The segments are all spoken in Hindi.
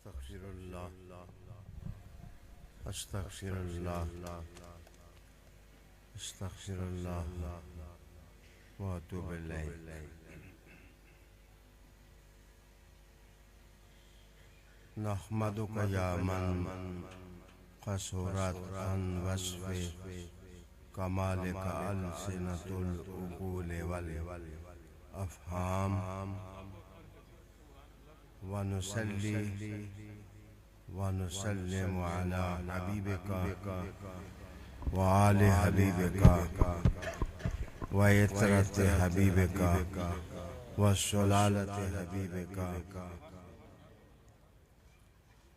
अस्तगफिरुल्लाह अस्तगफिरुल्लाह अस्तगफिरुल्लाह व अतूबु इलैह। नहमदुका या मन क़सूरत अन वस्फ़े कमालिका अलसिनतुल उक़ूल वल अफ़हाम व नुसल्ली व नुसल्लिमु अला हबीबिका व आले हबीबिका व इतरत हबीबिका व सुलालत हबीबिका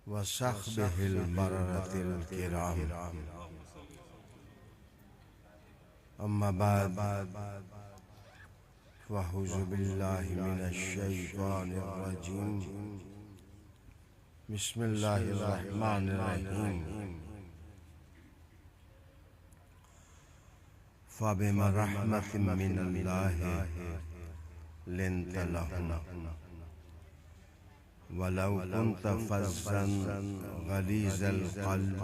व सहबिहिल बररतिल किराम। अम्मा बाद फ़अऊज़ु बिल्लाहि मिनश शैतानिर रजीम। बिस्मिल्लाहिर रहमानिर रहीम। फ़बिमा रहमतिम मिनल्लाहि लिन्ता लहुम वलौ कुन्ता फ़ज़्ज़न गलीज़ल क़ल्ब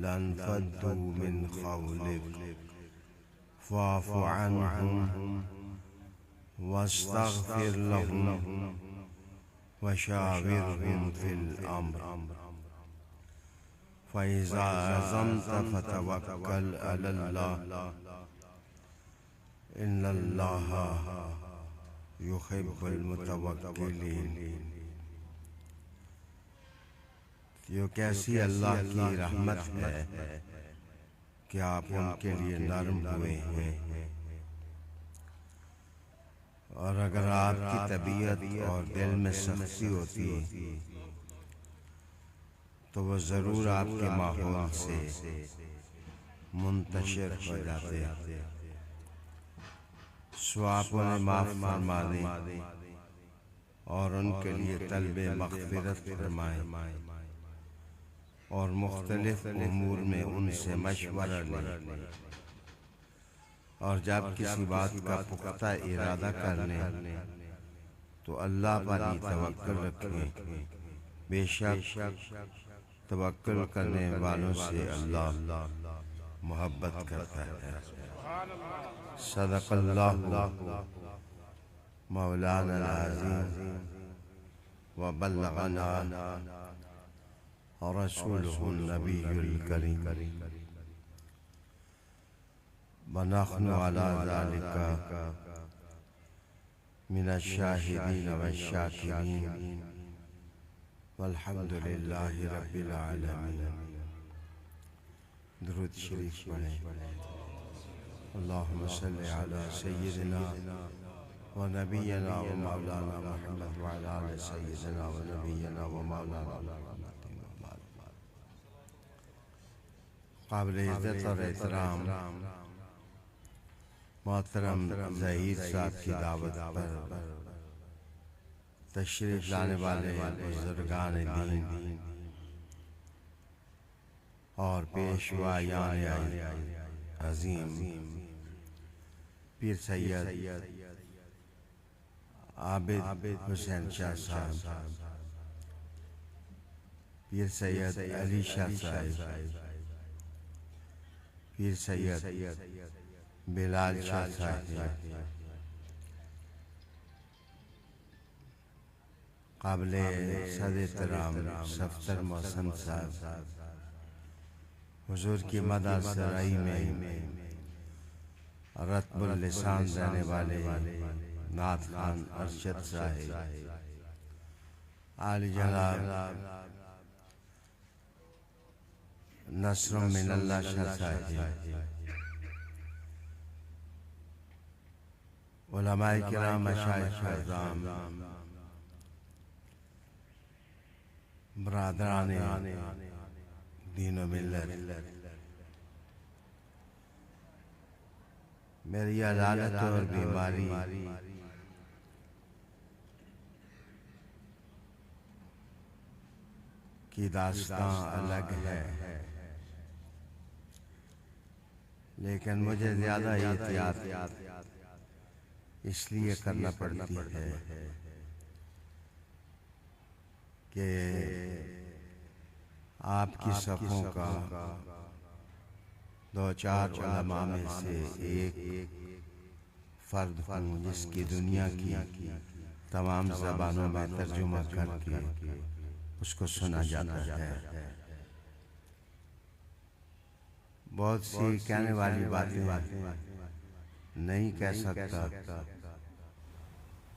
लन्फ़द्दू मिन ख़ौलिक फ़अफ़ु अन्हुम वस्तग़फ़िर लहुम वशाविरहुम फ़िल अम्र फ़इज़ा अज़म्त फ़तवक्कल अलल्लाह इन्नल्लाहा युहिब्बुल मुतवक्किलीन। ये कैसी अल्लाह की रहमत है कि आप उनके लिए नरम हुए हैं, और अगर आपकी तबीयत और दिल में सख्ती होती तो वह ज़रूर आपके माहौल से मुंतशिर हो जाते। सो आप उन्हें माफ़ फरमा दें और उनके लिए तलबे मग़फ़िरत फरमाएं और मुख्तलिफ उमूर में उनसे मशवरा लें, और जब किसी बात का पुख्ता इरादा कर लें तो अल्लाह पर ही तवक्कुल रखें। बेशक तवक्कुल करने वालों से अल्लाह मोहब्बत करता है। सदक़ल्लाहु मौलाना अज़ीम व बल्लगना रसूलुहुन नबियुल करीम व नहनु अला ज़ालिका मिनश शाहिदीन व शाकिरीन वल्हम्दुलिल्लाहि रब्बिल आलमीन। दुरूद शरीफ पढ़ें। अल्लाहुम्मा सल्लि अला सय्यिदिना व नबिय्यिना व मौलाना मुहम्मद व अला आलि सय्यिदिना व नबिय्यिना व मौलाना मुहम्मद। काबिल इज़्ज़त और एहतराम मोहतरम ज़हीर साहब की दावत पर तशरीफ़ लाने वाले बुज़ुर्गान दीन और पेशवायान अज़ीम पीर सैयद आबिद हुसैन शाह साहब, पीर सैयद अली शाह साहब, पीर सैयद बिलाल शाह साहब, काबिले सद-ए-एहतराम सफ्तर मोहसन साहब, हुजूर की मदद सराई में रत्बुल लिसान रहने वाले नात खान अरशद साहिब, आली जनाब नस्रुम मिनल्लाह शाह साहिब, उलमाए किराम मशाइख़ अज़ाम, बरादराने दीन व मिल्लत, मेरी अदालत और बीमारी की दास्तां अलग है, लेकिन मुझे ज़्यादा एहतियात इसलिए करना पड़ती है कि आपकी सफ़ों का दो चार उलमा में से एक फ़र्द हूँ जिसकी दुनिया की तमाम ज़बानों में तर्जुमा करके उसको सुना जाता है। बहुत सी कहने वाली बातें नहीं कह सकता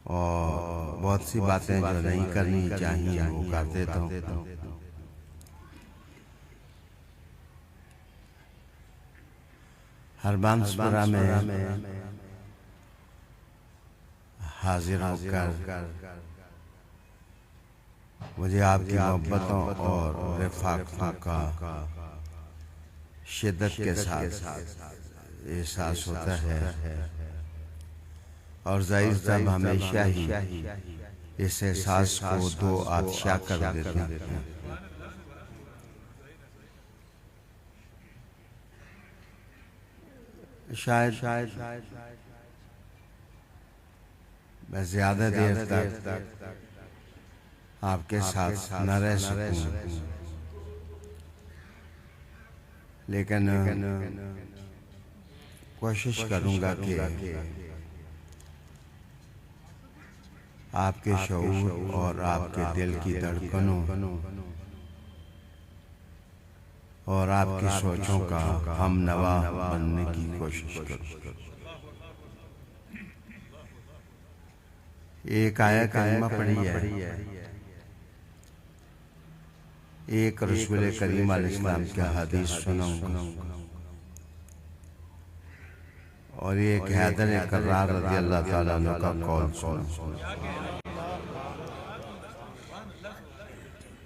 और बहुत सी बातें जो नहीं करनी चाहिए वो कर देता हूँ। हरबांसपुरा में हाजिर होकर मुझे आपकी मोहब्बतों और रफ़ाक़तों का शिद्दत के साथ एहसास होता है और ज़ाहिर साहब हमेशा ही इस एहसास को दो आतिशा कर देते हैं। शायद मैं ज़्यादा देर तक आपके साथ न रह सकूं, लेकिन कोशिश करूंगा कि आपके शऊर और आपके दिल की धड़कनों और आपकी सोचों का हम नवा बनने की कोशिश करूं। एक आया करीमा पढ़ी है, एक रसूल करीम अलैहिस्सलाम की हदीस सुनाऊंगा और एक हैदर कर्रार रज़ी अल्लाह ताला अन्हु का कौल सुनाऊंगा।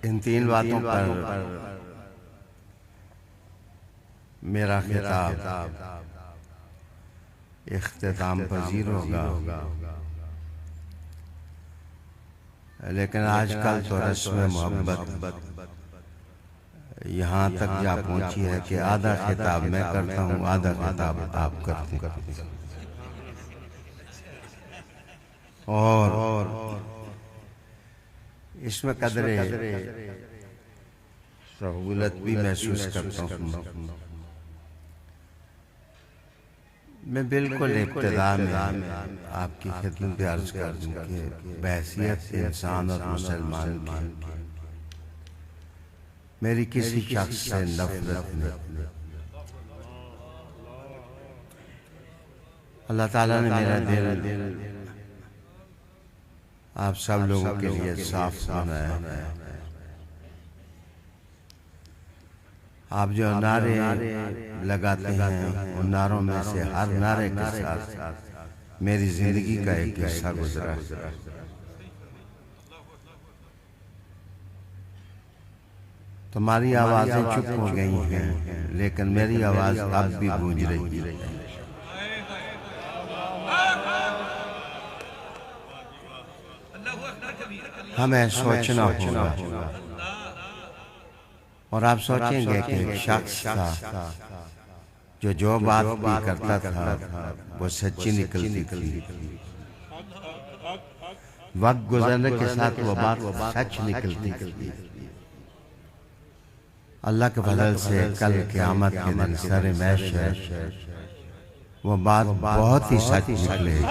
इन तीन बातों पर मेरा खिताब इख्तिताम पजीर होगा, लेकिन आजकल तो रस्म मोहब्बत यहाँ तक जा पहुँची है कि आधा खिताब मैं करता हूँ, आधा खिताब आप करते हैं। और इसमें कदरे सहूलत भी महसूस करता हूँ। मैं बिल्कुल इब्तिदा में आपकी खिदमत में अर्ज कर दूं कि बहैसियत इंसान और मुसलमान की मेरी किसी शख्स से नफरत नहीं। अल्लाह ताला ने मेरा दिल आप सब लोगों के लिए साफ बनाया है। आप जो नारे लगाते हैं उन नारों में से हर नारे के साथ मेरी जिंदगी का एक हिस्सा गुजरा है। तुम्हारी आवाजें चुप हो गई हैं, लेकिन मेरी आवाज अब भी गूंज रही है। हमें सोचना होगा और आप सोचेंगे कि एक शख्स था जो बात भी करता था वो सच्ची निकलती थी। वक्त गुजरने के साथ वो बात सच निकलती थी। अल्लाह के फजल से कल क़यामत के दिन सरे महशर वो बात बहुत ही सच निकलेगी।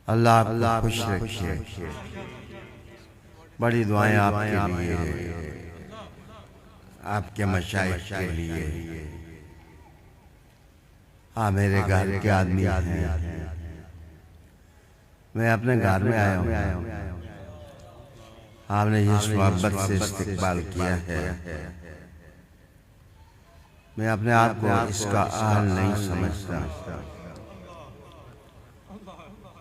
अल्लाह आपको खुश रखे। बड़ी दुआएं आपके लिए, आपके मशाइख के लिए। मेरे घर के आदमी हैं, मैं अपने घर में आया हूँ। आपने जिस मोहब्बत से इस्तकबाल किया है, मैं अपने आप को इसका अहल नहीं समझता।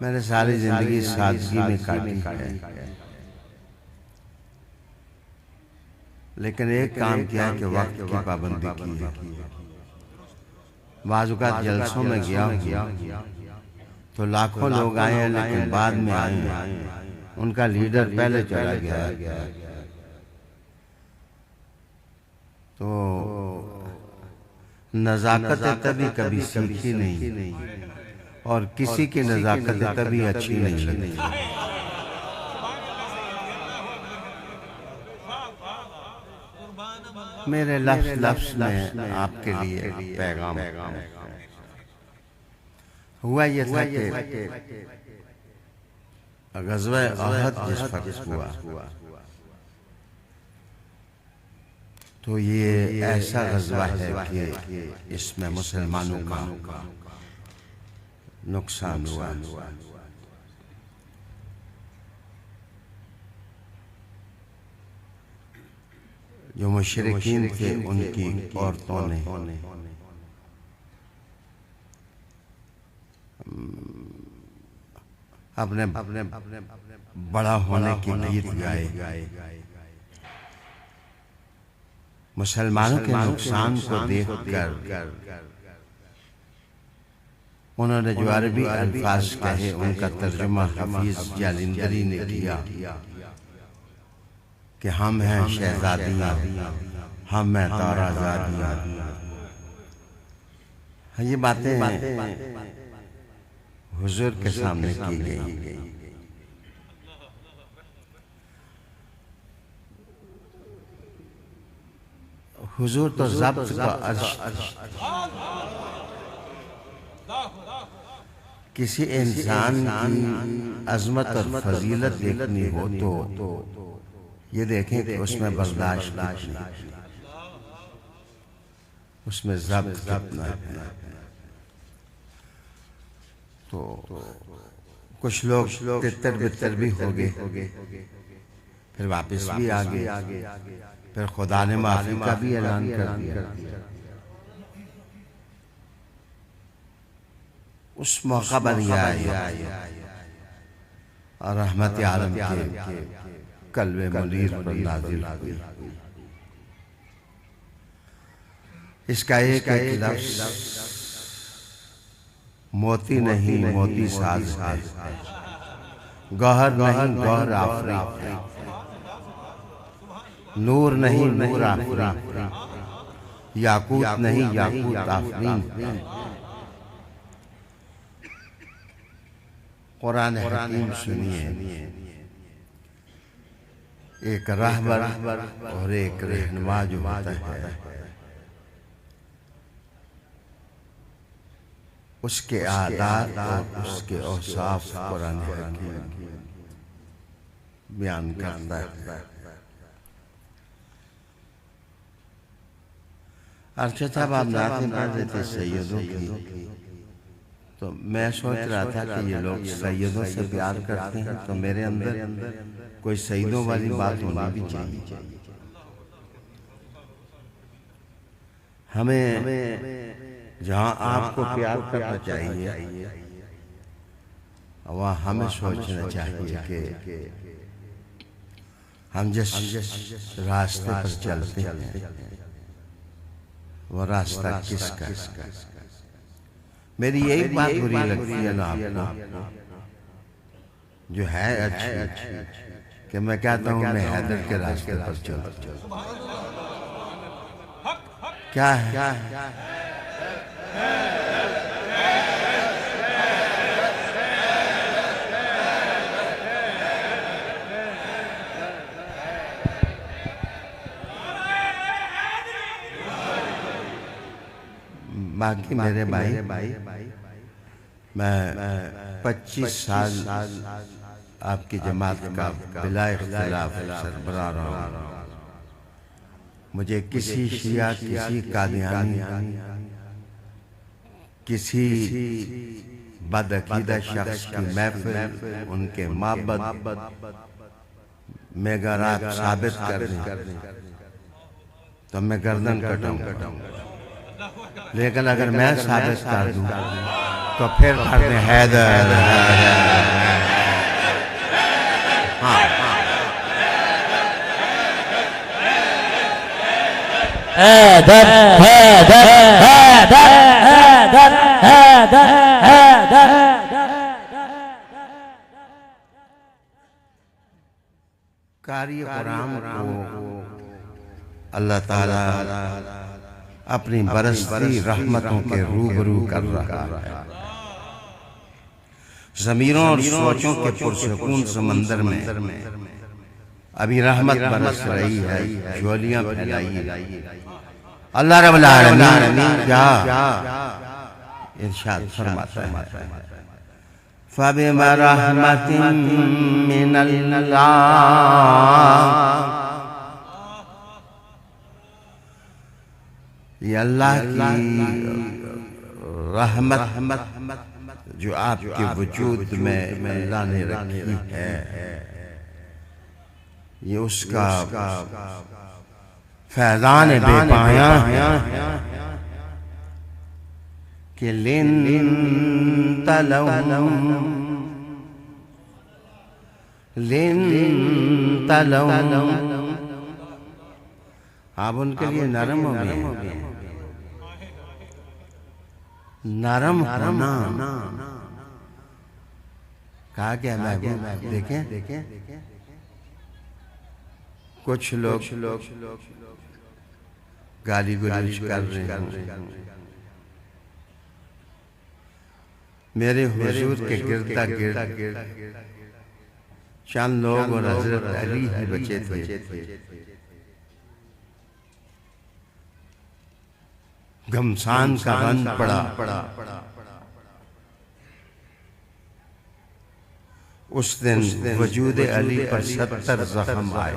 मैंने सारी जिंदगी सादगी में काटी है, लेकिन एक काम किया है कि वक्त की पाबंदी की है। बाज़-औक़ात जलसों में गया हूँ तो लाखों लोग आए हैं, लेकिन बाद में आए हैं, उनका लीडर पहले चला गया। तो नज़ाकत तभी कभी सीखी नहीं और किसी की नज़ाकत तभी अच्छी नहीं लगती। मेरे लफ्ज़ लफ्ज़ में आपके लिए पैगाम हुआ ये था कि ग़ज़वा अहद जिस वक्त हुआ तो ये ऐसा ग़ज़वा है कि इसमें मुसलमानों का नुकसान हुआ। जो मुशरिकीन थे उनकी औरतों ने अपने बड़ा होने के गीत गाए। मुसलमानों के नुकसान को देखकर उन्होंने जो अरबी अल्फाज कहे उनका तर्जुमा हफीज जालिंदरी ने किया कि हम हैं शहजादियाँ, हम हैं ताराज़ादियाँ। ये बातें हुजूर के सामने की गई। हुजूर तो ज़ब्त का अर्श, किसी इंसान की अजमत और फजीलत देखनी हो तो ये देखें कि उसमें बर्दाश्त कितनी, उसमें ज़ब्त कितना है। तो कुछ लोग तितर बितर भी हो गए, फिर वापस भी आ गए, फिर खुदा ने माफी का भी ऐलान कर दिया। उस मौका पर यह आया और रहमत आलम के कल्बे मुनीर पर नाज़िल हुई। इसका एक एक लफ्ज़ मोती नहीं मोती साज है, गौहर नहीं गौहर आफरी, नूर नहीं नूर आफरी, याकूत नहीं याकूत आफरीन। कुरान हकीम सुनिए, एक रहबर और एक रहनुमा जो होता है उसके आदात और उसके औसाफ कुरान हकीम बयान करता है। अर्शद साहब आप नाते पढ़ रहे थे सैयदों की, तो मैं सोच रहा था कि ये लोग सैयदों से प्यार करते हैं तो मेरे अंदर कोई सैयदों वाली बात होनी भी चाहिए। हमें जहाँ आपको प्यार करना चाहिए वहाँ हमें सोचना चाहिए कि हम जिस रास्ते पर चलते हैं वो रास्ता किसका। मेरी यही बात बुरी लगती है ना आपको, जो है अच्छी, कि मैं कहता हूँ मैं हैदर के रास्ते पर चलता। क्या है बाकी मेरे भाई, मैं 25 साल आपकी जमात का बिला इख्तिलाफ सरबराह रहा हूँ। मुझे किसी शिया, किसी कादियानी, किसी बदअकीदा शख्स की महफिल, उनके माबद में अगर आप साबित कर दें तो मैं गर्दन कटाऊंगा, लेकिन अगर मैं साबित कर दूं तो फिर कर दें हैदर। हाँ, हैदर हैदर हैदर हैदर हैदर हैदर। कारी कुरान को अल्लाह ताला अपनी बरसती रहमतों के रूबरू कर रहा है। ज़मीरों और सोचों के पुरसकून समंदर में अभी रहमत बरस रही है, झोलियां फैलाई है। अल्लाह रब्बुल आलमीन क्या इरशाद फरमाता है, फबिमा रहमतिन मिनल्लाह, ये अल्लाह की रहमत जो आपके वजूद में अल्लाह ने रखी है, ये उसका फैज़ान बेपाया कि लिन तलम आप उनके लिए नरम हो गए, नरम होना कहा क्या महबूब। देखें कुछ लोग गाली गुलाज कर रहे हैं, मेरे हुजूर के गिरदा गिर्द चंद लोग और हजरत अली ही बचे थे। घमसान का रन पड़ा, उस दिन वजूद अली पर 70 जख्म आए।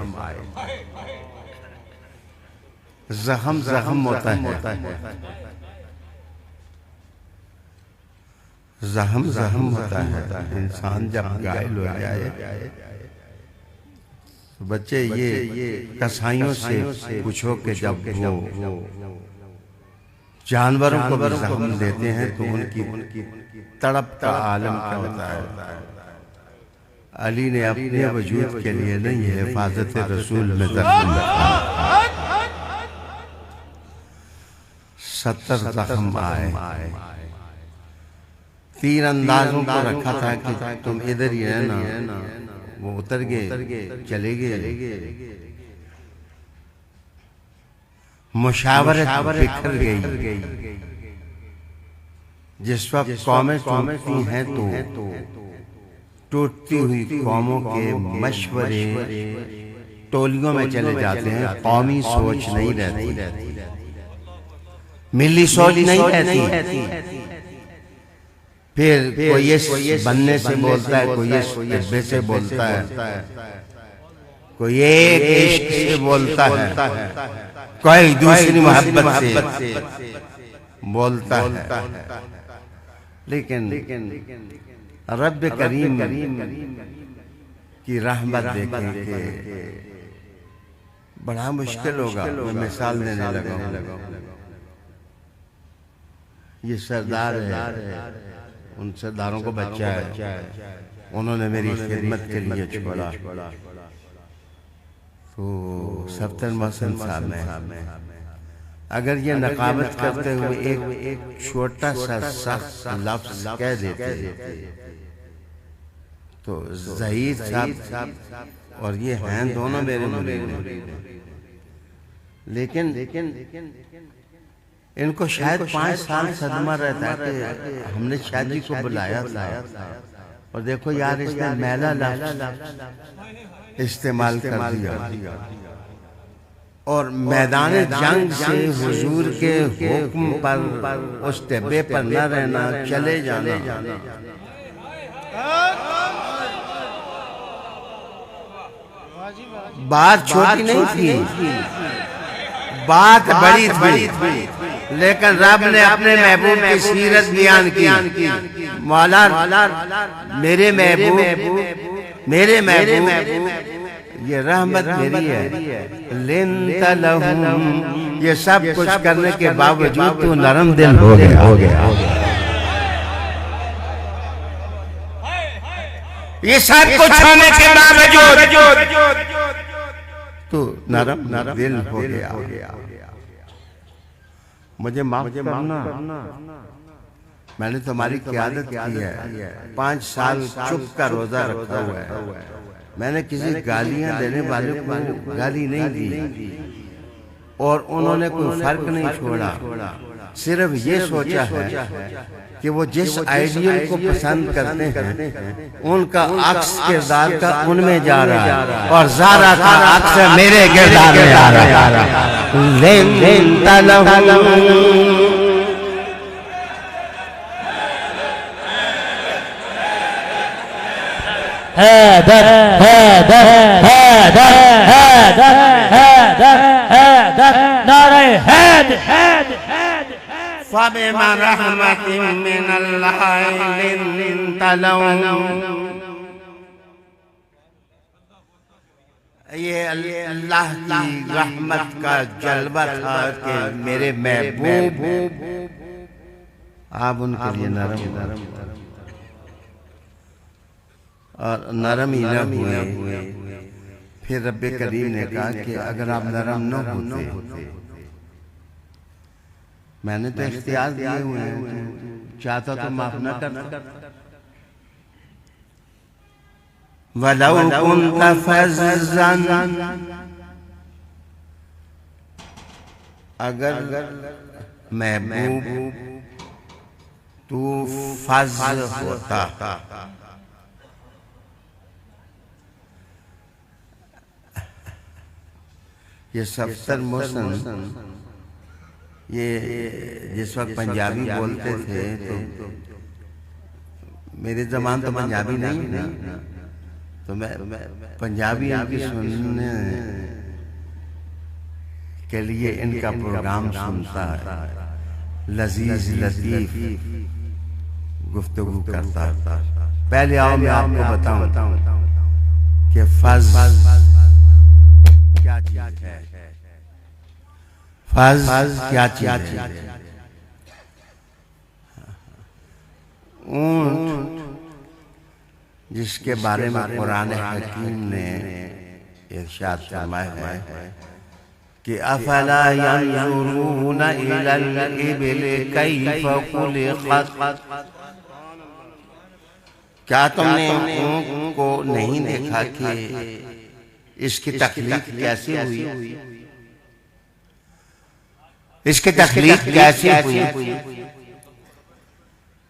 जख्म होता है, जख्म होता है। इंसान जब घायल हो जाए, बच्चे ये कसाईयों से पूछो कि जब वो जानवरों को भी जख्म देते हैं तो उनकी तड़प का आलम क्या होता है। अली ने अपने वजूद के लिए नहीं, हिफाजत रसूल में जख्म रखा। 70 जख्म आए। 3 अंदाजों को रखा था कि तुम इधर ही रहना, वो उतर गए, चले गए। मुशावरत बिखर गई। जिस वक्त कौमें टूटती हैं तो टूटती हुई कौमों के मशवरे टोलियों में चले जाते हैं, कौमी सोच नहीं रहती, मिली सोच नहीं रहती। फिर कोई इस बनने से बोलता है, कोई इस डिब्बे से बोलता है, कोई एक इश्क से बोलता है, कोई दूसरी मोहब्बत से बोलता है। लेकिन रब करीम की रहमत देखें कि बड़ा मुश्किल होगा। मैं मिसाल देने लगा, ये सरदार है, उन सरदारों को बच्चा है, उन्होंने मेरी खिदमत के लिए छोड़ा। तो सफ्तर महसन साहब में अगर ये नकाबत करते हुए एक छोटा सा सख्त लफ्ज कह देते तो ज़हीर साहब और ये हैं दोनों मेरे मुरीद हैं, लेकिन इनको शायद 5 साल सदमा रहता है कि हमने शादी को बुलाया था और देखो यार इसने मैला लफ्ज इस्तेमाल कर दिया और मैदान जंग से हुजूर के हुक्म पर उस टिब्बे पर न रहना, चले जाना। बात छोटी नहीं थी, बात बड़ी थी, लेकिन रब ने अपने महबूब की सीरत बयान की। मौला मेरे महबूब, मेरे महबूब, ये रहमत मेरी है। लिन तलहुम, ये सब कुछ करने के बावजूद तू नरम दिल हो गया। ये सब कुछ होने के बावजूद तू नरम दिल हो गया। मुझे माफ करना, मैंने तुम्हारी क़यादत की है। 5 साल चुप का रोजा रखा हुआ है। मैंने किसी गालियां देने वाले को गाली नहीं दी और उन्होंने कोई फर्क नहीं छोड़ा। सिर्फ ये सोचा है कि वो जिस आइडियल को पसंद करते हैं उनका अक्स किरदार का उनमें जा रहा है और ज़ारा का अक्स मेरे किरदार में आ रहा है। हैदर हैदर हैदर हैदर हैदर हैदर नारे हैदर हैदर हैदर फबिमा रहमतिन मिनल्लाहि लिंता लहुम। ये अल्लाह की रहमत का जलवा था कि मेरे महबूब आप उनके लिए नरम और नरम ही न हुए। फिर रब्बे करीम ने कहा कि अगर आप नरम न होते, मैंने तो इख्तियार दिए हुए हैं, चाहता तो माफ न करता। वलौ कुन्त फज़्ज़न, अगर महबूब तू फज़ होता, ये सफ्तर मोहसन ये जिस वक्त पंजाबी बोलते थे तो मेरे ज़मान तो पंजाबी नहीं है, तो मैं पंजाबी इनकी सुनने के लिए इनका प्रोग्राम सुनता है, लजीज लतीफ गुफ्तगू करता है। पहले आओ मैं आपको बताऊं कि फज़ क्या चीज है, फज़ क्या चीज है। ऊंट जिसके बारे में कुरान हकीम ने इरशाद फरमाया है कि अफला यंजुरूना इलल इबिल कैफ खुलिक़त, क्या तुमने ऊंट को नहीं देखा कि इसकी तख्लीक कैसे हुई, इसकी तख्लीक कैसे हुई।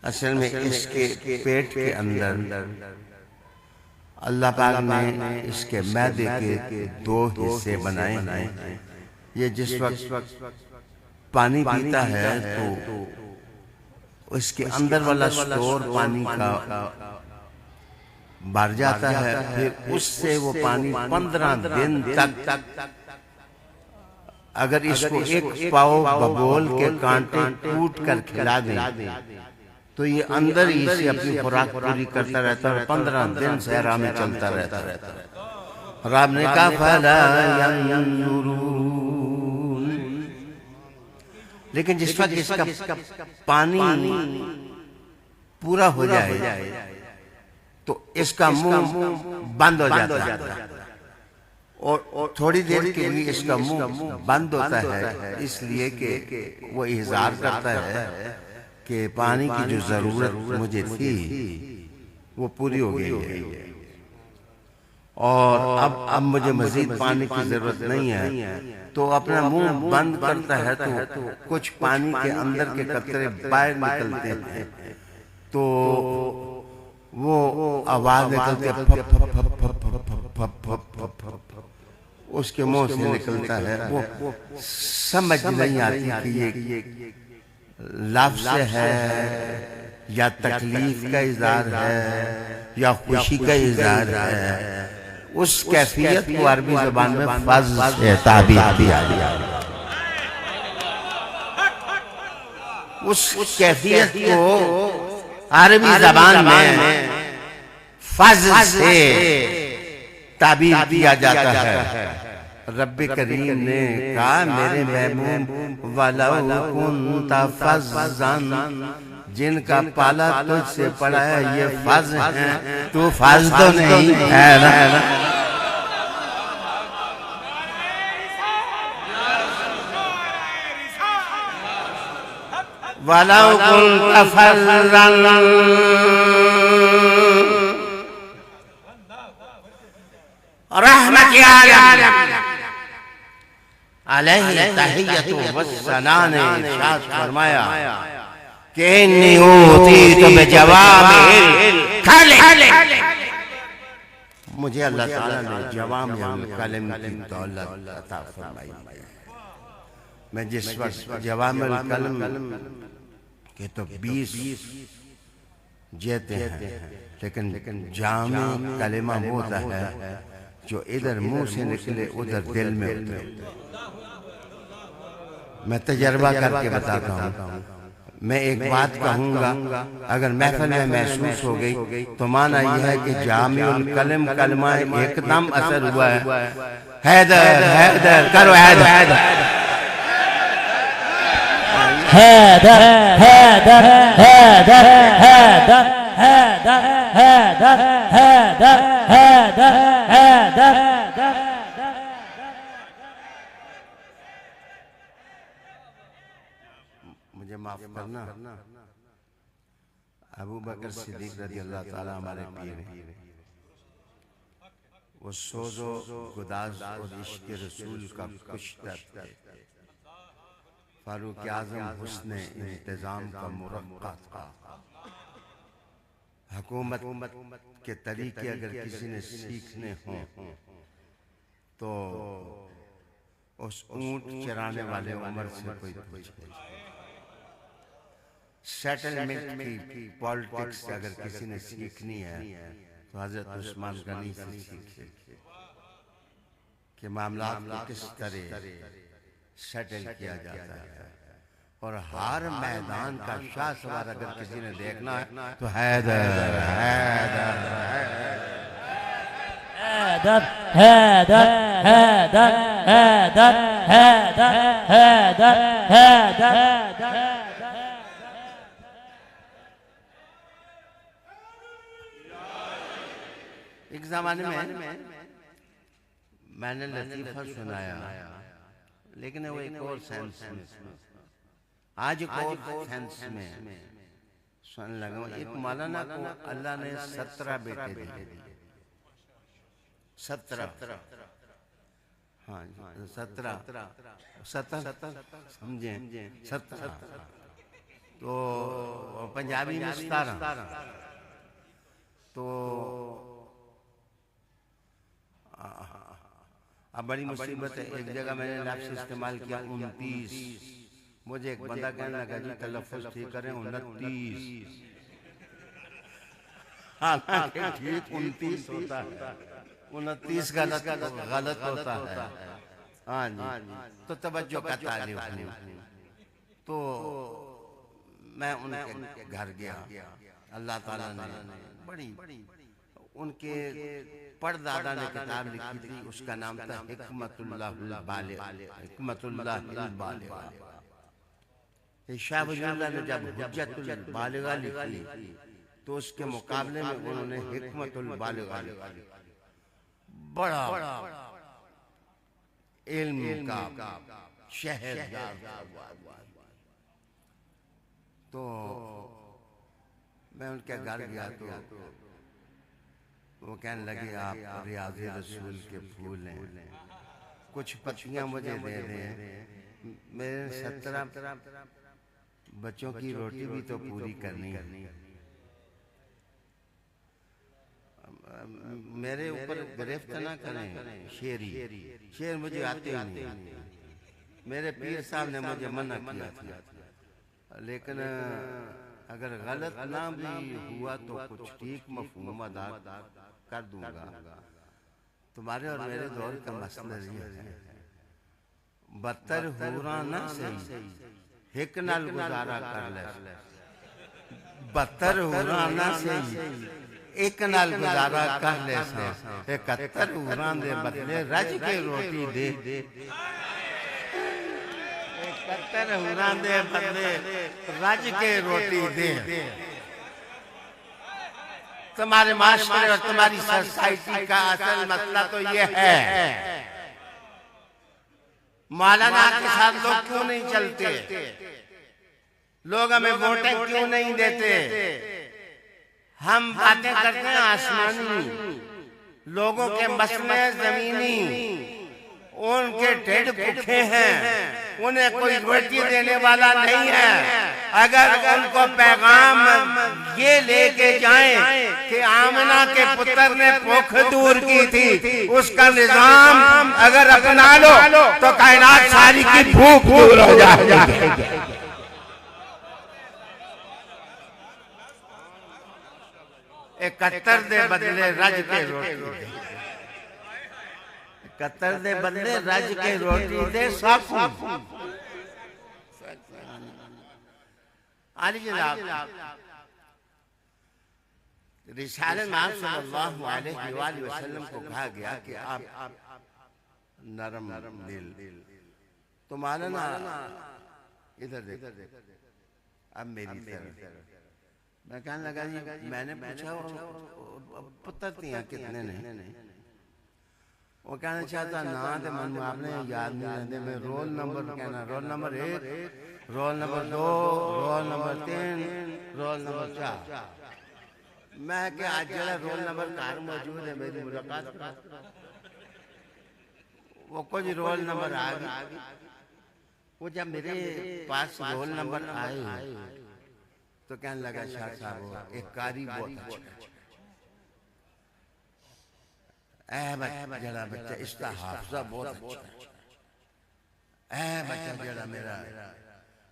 असल में इसके पेट के अंदर अल्लाह पाक ने इसके मैदे के दो हिस्से बनाए हैं। ये जिस वक्त पानी पीता है तो इसके अंदर वाला स्टोर पानी का भर जाता है, फिर उससे वो पानी 15 दिन तक अगर इसको एक पाव बबोल के कांटे टूट कर खिला दें तो ये अंदर ही से अपनी खुराक पूरी करता रहता है, 15 दिन सहरा में चलता रहता है। रब ने कहा फला यंजुरून, लेकिन जिस वक्त इसका पानी पूरा हो जाए तो इसका मुंह बंद हो जाता है और थोड़ी देर के लिए इसका मुंह बंद होता है, इसलिए कि वो इज़हार करता है कि पानी की जो जरूरत मुझे थी वो पूरी हो गई है और अब मुझे मजीद पानी की जरूरत नहीं है। तो अपना मुंह बंद करता है तो कुछ पानी के अंदर के कतरे बाहर निकलते हैं, तो वो आवाज निकलती है, उसके मुंह से निकलता है। वो समझ नहीं आती कि ये लफ्ज़ है या तकलीफ का इज़हार है या खुशी का इज़हार है। उस कैफियत को अरबी ज़बान में फज़ से ताबीर किया गया। उस कैफियत को अरबी ज़बान में फज़ से ताबीर किया जाता है। रब्बे करीम ने कहा मेरे महबूब वलौ कुन्त फज़्ज़न, जिनका पाला तुझसे पड़ा है ये फज़ है, तू फज़ तो नहीं है ना। वलौ कुन्त फज़्ज़न रहमत आलम, अलैहि तहियतु वस्सना ने इरशाद फरमाया कि इन्नी ऊतीतु बिजवामिल कलिम, मुझे अल्लाह ताला ने जवामिल कलिम की दौलत अता फरमाई। मैं जिस वक्त जवामिल कलिम के तो 20 जेते हैं, लेकिन जामे कलिमा होता है जो इधर मुंह से निकले उधर दिल में उतरे। मैं तजर्बा करके बताता हूँ। मैं एक बात कहूँगा, अगर महफिल में महसूस हो गई तो माना यह है कि जामिउल कलिम कलमा एकदम असर हुआ है। हैदर हैदर करो, हैदर हैदर हैदर हैदर हैदर हैदर हैदर हैदर हैदर हैदर हैदर। मुझे माफ करना, अबू बकर सिद्दीक रज़ी अल्लाह ताला हमारे पीर हैं। वो सोजो गुदाज और इश्क रसूल का कुश्तर थे। फारूक आज़म हुस्न इंतज़ाम का मुरक्का था। हुकूमत के तरीके अगर किसी ने सीखने हों तो उस ऊंट चराने वाले उमर से कोई पूछे। सेटलमेंट की पॉलिटिक्स अगर किसी ने सीखनी है तो हजरत उस्मान गनी से सीखे कि मामला को किस तरह सेटल किया जाता है। और हर मैदान का शाह सवार अगर किसी ने देखना है तो हैदर हैदर हैदर हैदर हैदर हैदर हैदर हैदर हैदर हैदर। एक जमाने में मैंने लतीफा सुनाया, लेकिन वो एक और सेंस में, आज एक और सेंस में सुन लगा। एक मौलाना को अल्लाह ने 17 बेटे दिए। 17, हाँ 17 समझे, 17 तो पंजाबी में 17। तो अब बड़ी मुसीबत है। एक जगह मैंने लफ्ज़ इस्तेमाल किया 29। मुझे एक बंदा कहने लगा जी तलफ़्फ़ुज़ ठीक करें 29। हालांकि ठीक 29 होता है, 29 गलत होता है। हाँ जी, तो तवज्जो का तालिब हूँ। तो मैं उनके घर गया। अल्लाह ताला ने बड़ी उनके परदादा ने किताब लिखी थी, उसका नाम था हिकमतुल्लाहिल बालिग़। हिकमतुल्लाहिल बालिग़। शाह वलीउल्लाह ने जब हुज्जतुल बालिग़ा लिखी तो उसके मुकाबले में उन्होंने हिकमतुल बालिग़ा लिखी। बड़ा इल्म का शहर। तो मैं उनके घर गया तो वो कहने लगे आप रियाज़े रसूल के फूल हैं, कुछ पत्तियां मुझे दे दें। मेरे 17 बच्चों की रोटी भी तो पूरी करनी है। मेरे ऊपर गिरफ्त ना करें शेरी, शेर मुझे आते ही नहीं। मेरे पीर साहब ने मुझे मना किया था, लेकिन अगर गलत ना भी हुआ तो कुछ ठीक मफ़हूम अदा कर दूंगा। तुम्हारे और मेरे दौर का मसला ये है, बदतर हुरा ना सही हिक नाल गुजारा कर ले। बदतर हुरा ना सही एक नाल गुजारा कर ले। 71 हुरा दे बदले रज के रोटी दे। 71 हुरा दे बदले रज के रोटी दे। तुम्हारे माशरे और तुम्हारी सोसाइटी का असल मसला तो ये है, मौलाना के साथ लोग क्यों नहीं चलते, लोग हमें वोटें क्यों नहीं देते। हम बातें करते हैं आसमानी, लोगों के मसले जमीनी। उनके ढिड भूखे हैं, उन्हें कोई रोटी देने वाला नहीं है। अगर उनको पैगाम ये लेके जाएं कि आमना के पुत्र ने भूख दूर की थी, उसका निजाम अगर अपना लो तो कायनात सारी की भूख दूर हो जाएगी। इकहत्तर दे बदले रज के रोटी, इकहत्तर दे बदले रज के रोटी दे साफू। आली जनाब, रिसाले में आप सल्लल्लाहु अलैहि वसल्लम को कहा गया कि आप नरम दिल, तुम्हारा ना इधर देख, अब मेरी तरफ। मैं कहने लगा जी, मैंने पूछा पुत्र दिया कितने ने? वो कहना चाहता ना तो मन में आपने याद नहीं रहते। मैं रोल नंबर कहना, roll number 1, roll number 2, roll number 3, roll number 4। मैं क्या आज जरा रोल नंबर 4 मौजूद है, मेरी मुलाकात। वो कुछ रोल नंबर आ गई। वो जब मेरे पास रोल नंबर आए तो कहने लगा शाह साहब एक कारी बहुत अच्छा जरा बच्चा, इसका हाफजा बहुत अच्छा है। बच्चा जरा मेरा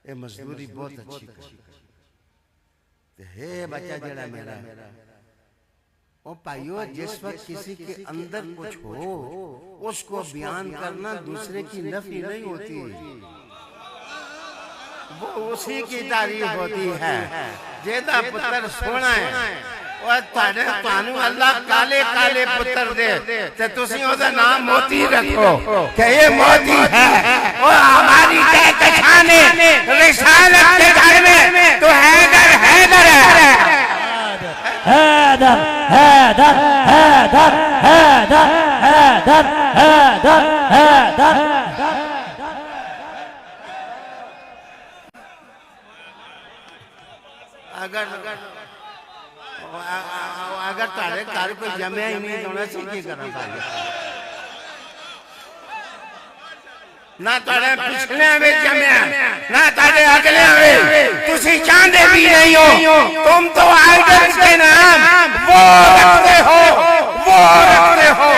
ये मजदूरी बहुत अच्छी है बच्चा जरा मेरा। ओ भाइयों, जिस वक्त किसी के अंदर कुछ हो उसको बयान करना दूसरे की नफी नहीं होती, वो उसी की तारीफ होती है। जेदा पुत्र सोना है और ताने तानू अल्लाह काले काले पुत्र दे ते तुसी ओदा नाम मोती रखो कि ये मोती है। और हमारी कहकशाने रिसालत के घर में तो हैदर हैदर है। हैदर हैदर हैदर हैदर हैदर हैदर हैदर। अगर तारे घर कोई जमे ही नहीं तो सीखी करना चाहिए ना। तारे पिछले में जमे ना तारे अगले में, तुसी चांदे भी नहीं हो। तुम तो आइडल के नाम वो रखते हो, वो रखते हो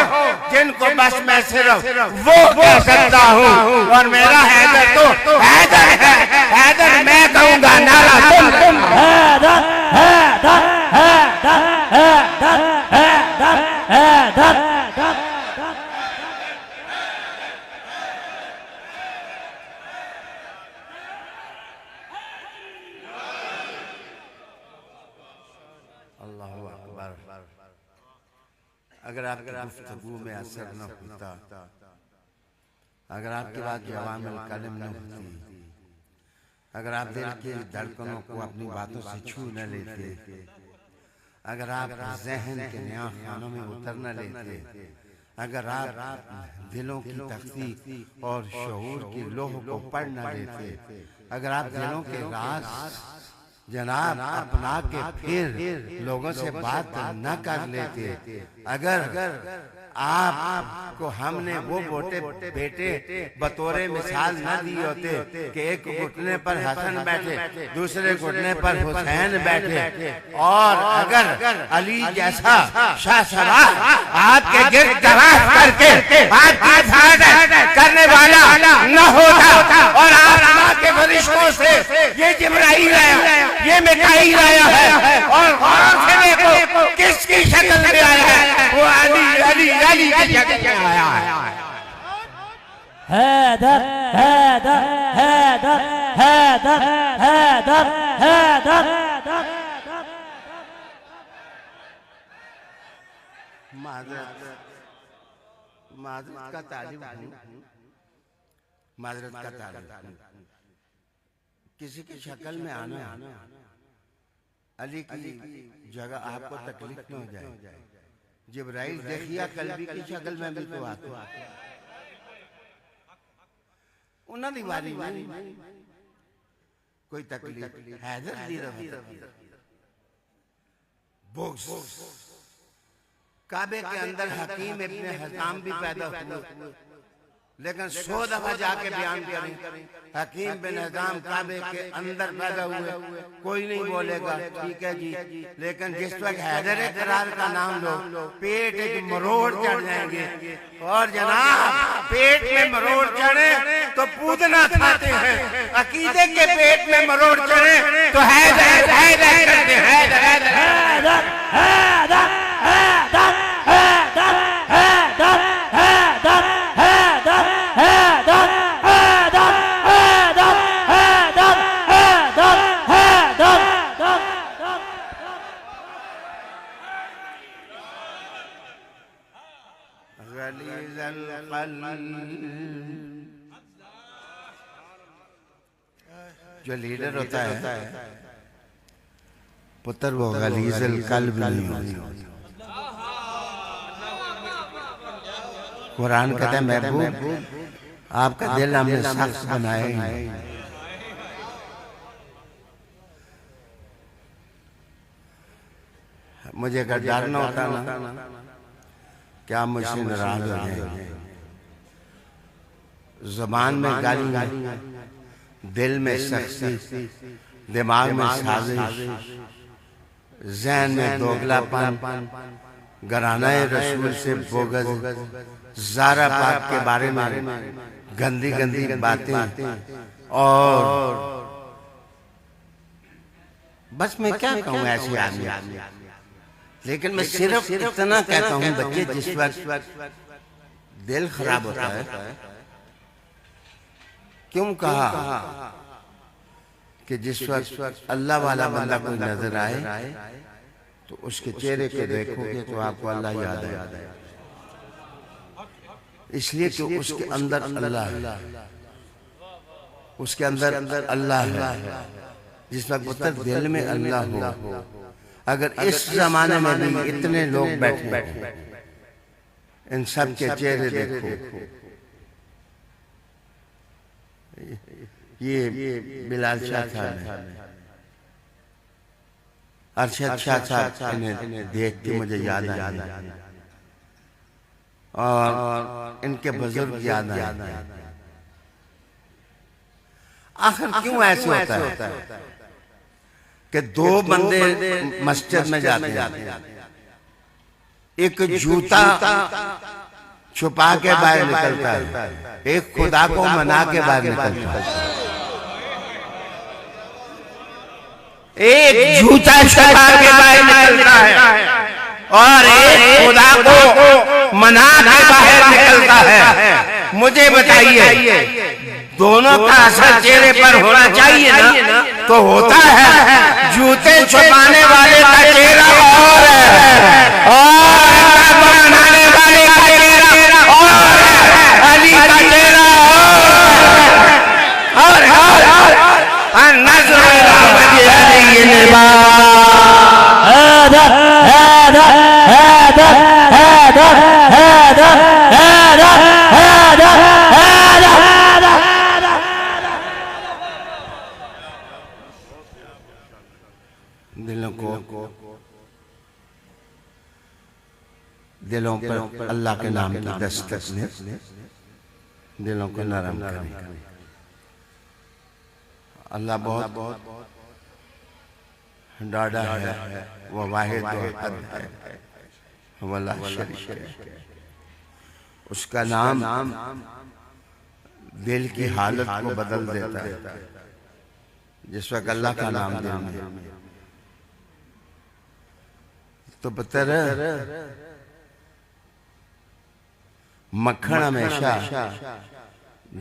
जिनको बस मैं सिर्फ वो कह सकता हूँ। और मेरा हैदर तो हैदर है, हैदर मैं कहूँगा नारा तुम। हैदर हैदर हैदर हैदर हैदर हैदर। अल्लाहु अकबर। अगर आपकी गुफ्तगू में असर न होता, अगर आपकी बात जवामिल कलम न होती, अगर आप दिल की धड़कनों को अपनी बातों से छू न लेते, अगर आप जहन के नया खानों में उतर न लेते, अगर आप दिलों की तख्ती और शऊर की लोह को पढ़ न लेते, अगर आप दिलों के राज जनाब अपना के फिर लोगों से बात न कर लेते, अगर आपको हमने वो बोटे बेटे बतौरे मिसाल न दी होते कि एक घुटने पर हसन बैठे, दूसरे घुटने पर हुसैन बैठे, और अगर अली जैसा शाहसवार आपके गिर्द दराज करके आपकी हिफाजत करने वाला न होता, और आप के फरिश्तों से ये जिब्राइल आया, ये मिकाईल आया है, और गौर से देखो किसकी शक्ल में आया है, वो अली अली अली की शक्ल में आया है। हैदर हैदर हैदर हैदर हैदर हैदर। माजरत का तालिब हूँ, माजरत का तालिब हूँ। किसी की शक्ल में आना अली की जगह आपको तकलीफ न हो जाए। जिब्राइल देखिया कल्बी की शक्ल में भी तो आते, उन्होंने वारी कोई तकलीफ हैदर दी रही। काबे के अंदर हकीम इब्ने हिज़ाम भी पैदा हुए, लेकिन 100 दफा जाके बयान करें हकीम बिन हिजाम काबे के अंदर पैदा हुए, कोई नहीं बोलेगा ठीक है जी। लेकिन जिस वक्त हैदर करार का नाम लो पेट एक मरोड़ चढ़ जाएंगे। और जनाब पेट में मरोड़ चढ़े तो पूतना खाते हैं, अकीदे के पेट में मरोड़ चढ़े तो हैदर हैदर करते हैं। हैदर हैदर हैदर हैदर हैदर हैदर हैदर हैदर हैदर हैदर हैदर हैदर हैदर हैदर। गलीज़ल क़ल्ब, जो लीडर होता है पुत्र वो गलीज़ल क़ल्ब नहीं होता। कुरान कहता है महबूब आपका दिल हमने सख्त बनाया ही नहीं। मुझे अगर डर न होता ना क्या मुझसे नाराज हो जाएंगे। जुबान में गाली, दिल में सख्ती, दिमाग में साजिश, ज़हन में दोगलापन, घराना रसूल से बोगस, ज़ारा पाक के बारे में गंदी गंदी बातें। और बस मैं क्या कहूँ ऐसे आदमी, लेकिन मैं सिर्फ इतना कहता हूँ बच्चे जिस वक्त दिल खराब होता है, क्यों कहा कि जिस वक्त अल्लाह वाला बंदा कोई नजर आए तो उसके चेहरे पे देखोगे तो आपको अल्लाह याद आए, इसलिए कि उसके अंदर अल्लाह है, उसके अंदर अल्लाह है। जिस वक्त पुत्र दिल में अल्लाह हो, अगर इस जमाने में भी इतने लोग बैठे इन सब के चेहरे देखो, ये बिलाल शाह साहब, अरशद शाह साहब, इन्हें देख के मुझे याद आया और इनके बुजुर्ग याद आए। आखिर क्यों ऐसे होता है कि दो बंदे मस्जिद में जाते हैं, एक जूता छुपा के बाहर निकलता है, एक खुदा को मना के बाहर निकलता है। एक जूता छुपा के बाहर निकलता है और एक खुदा को मना के बाहर निकलता है। मुझे बताइए दोनों का असर चेहरे पर होना चाहिए ना? तो होता है। जूते छुपाने वाले का चेहरा और है और बनाने वाले का चेहरा और है, अली का चेहरा और नज़र दिलों पर अल्लाह के नाम की दस्तक ने दिलों को नरम करें। अल्लाह बहुत डाढ़ा है, वो वाहिद अहद है, वला शरीक है। उसका नाम दिल की हालत को बदल देता है। जिस वक्त अल्लाह का नाम दिल में तो पुत्र मक्खन हमेशा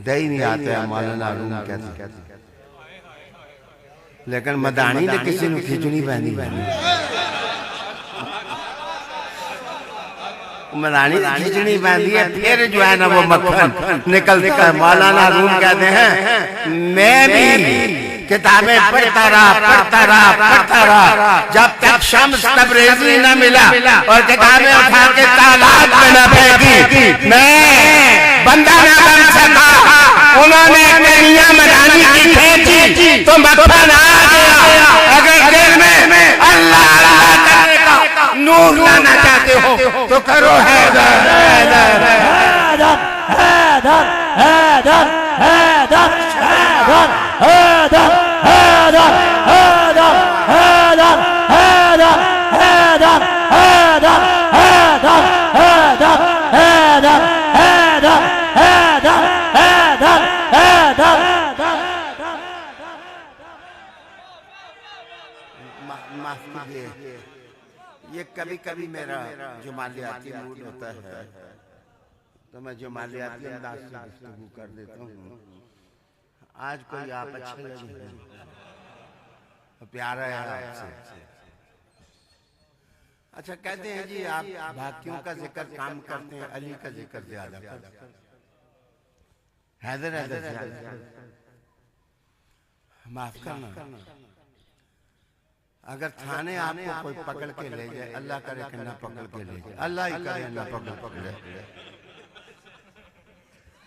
दही नहीं आता है, मौलाना रूम कहते, लेकिन मदानी ने किसी ने खिचड़ी पहनी मदानी ने खिचड़ी पहनी है, फिर जो है ना वो मक्खन निकलता है। मौलाना रूम कहते हैं मैं भी किताबें पढ़ता रहा जब तक शम्स तबरेज़ी न मिला और किताबें उठा के तालाब में न फेंकी, मैं बंदा न बन सका। उन्होंने कलियां मदानी की फेंकी तो मक्खन आ गया। अगर दिल में अल्लाह अल्लाह करने का नूर लाना चाहते हो तो करो हैदर हैदर हैदर हैदर कभी कभी मेरा जो मालियाती मूड होता है तो मैं जो मालियाती अंदाज से गुफ्तगू कर देता हूँ। आज कोई आप अच्छे लगे प्यारा है आपसे। अच्छा कहते हैं जी आप भाग्यों का जिक्र काम करते हैं, अली का जिक्र ज्यादा करते हैं। हैदर माफ करना, अगर थाने आपको कोई पकड़ के ले जाए, अल्लाह करे कि ना पकड़ के ले जाए, अल्लाह ही करे ना पकड़े,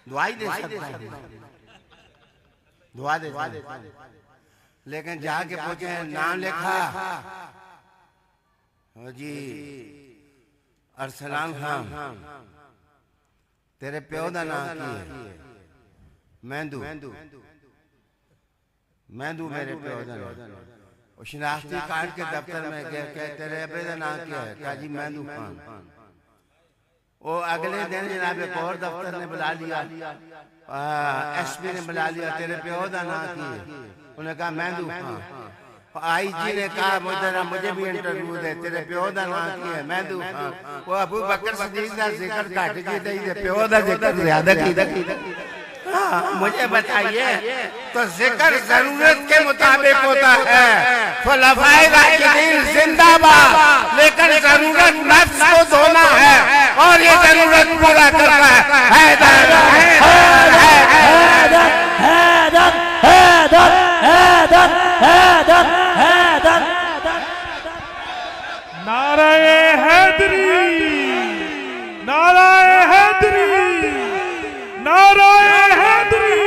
दुआ दे सकता है, दुआ दे। लेकिन जाके पूछे नाम लिखा जी अरसलान खान, तेरे प्यो का नाम की है? मेंदू मेरे प्यो का नाम। शिनाख्ती कार्ड के दफ्तर में गया, तेरे अबे का नाम क्या है? कहा जी मेंदू खान। वो अगले दिन जनाब एक और दफ्तर ने बुला लिया, एसपी ने बुला लिया, तेरे प्यो का नाम की है? उन्होंने कहा मेंदू खान। आईजी ने कहा मुझे भी इंटरव्यू दे, तेरे प्यो का नाम की है? मेंदू खान। वो अबू बकर सिद्दीक का जिक्र घट की दे, प्यो का जिक्र ज्यादा की। मुझे बताइए तो जिक्र जरूरत के मुताबिक होता है, खुलफाए राशिदीन जिंदाबाद, लेकिन जरूरत नफ्स को धोना है और ये जरूरत पूरा करना है। हैदर हैदर हैदर हैदर हैदर हैदर हैदर हैदर। नाराए हैदरी, नाराए हैदरी, नाराए हैदरी,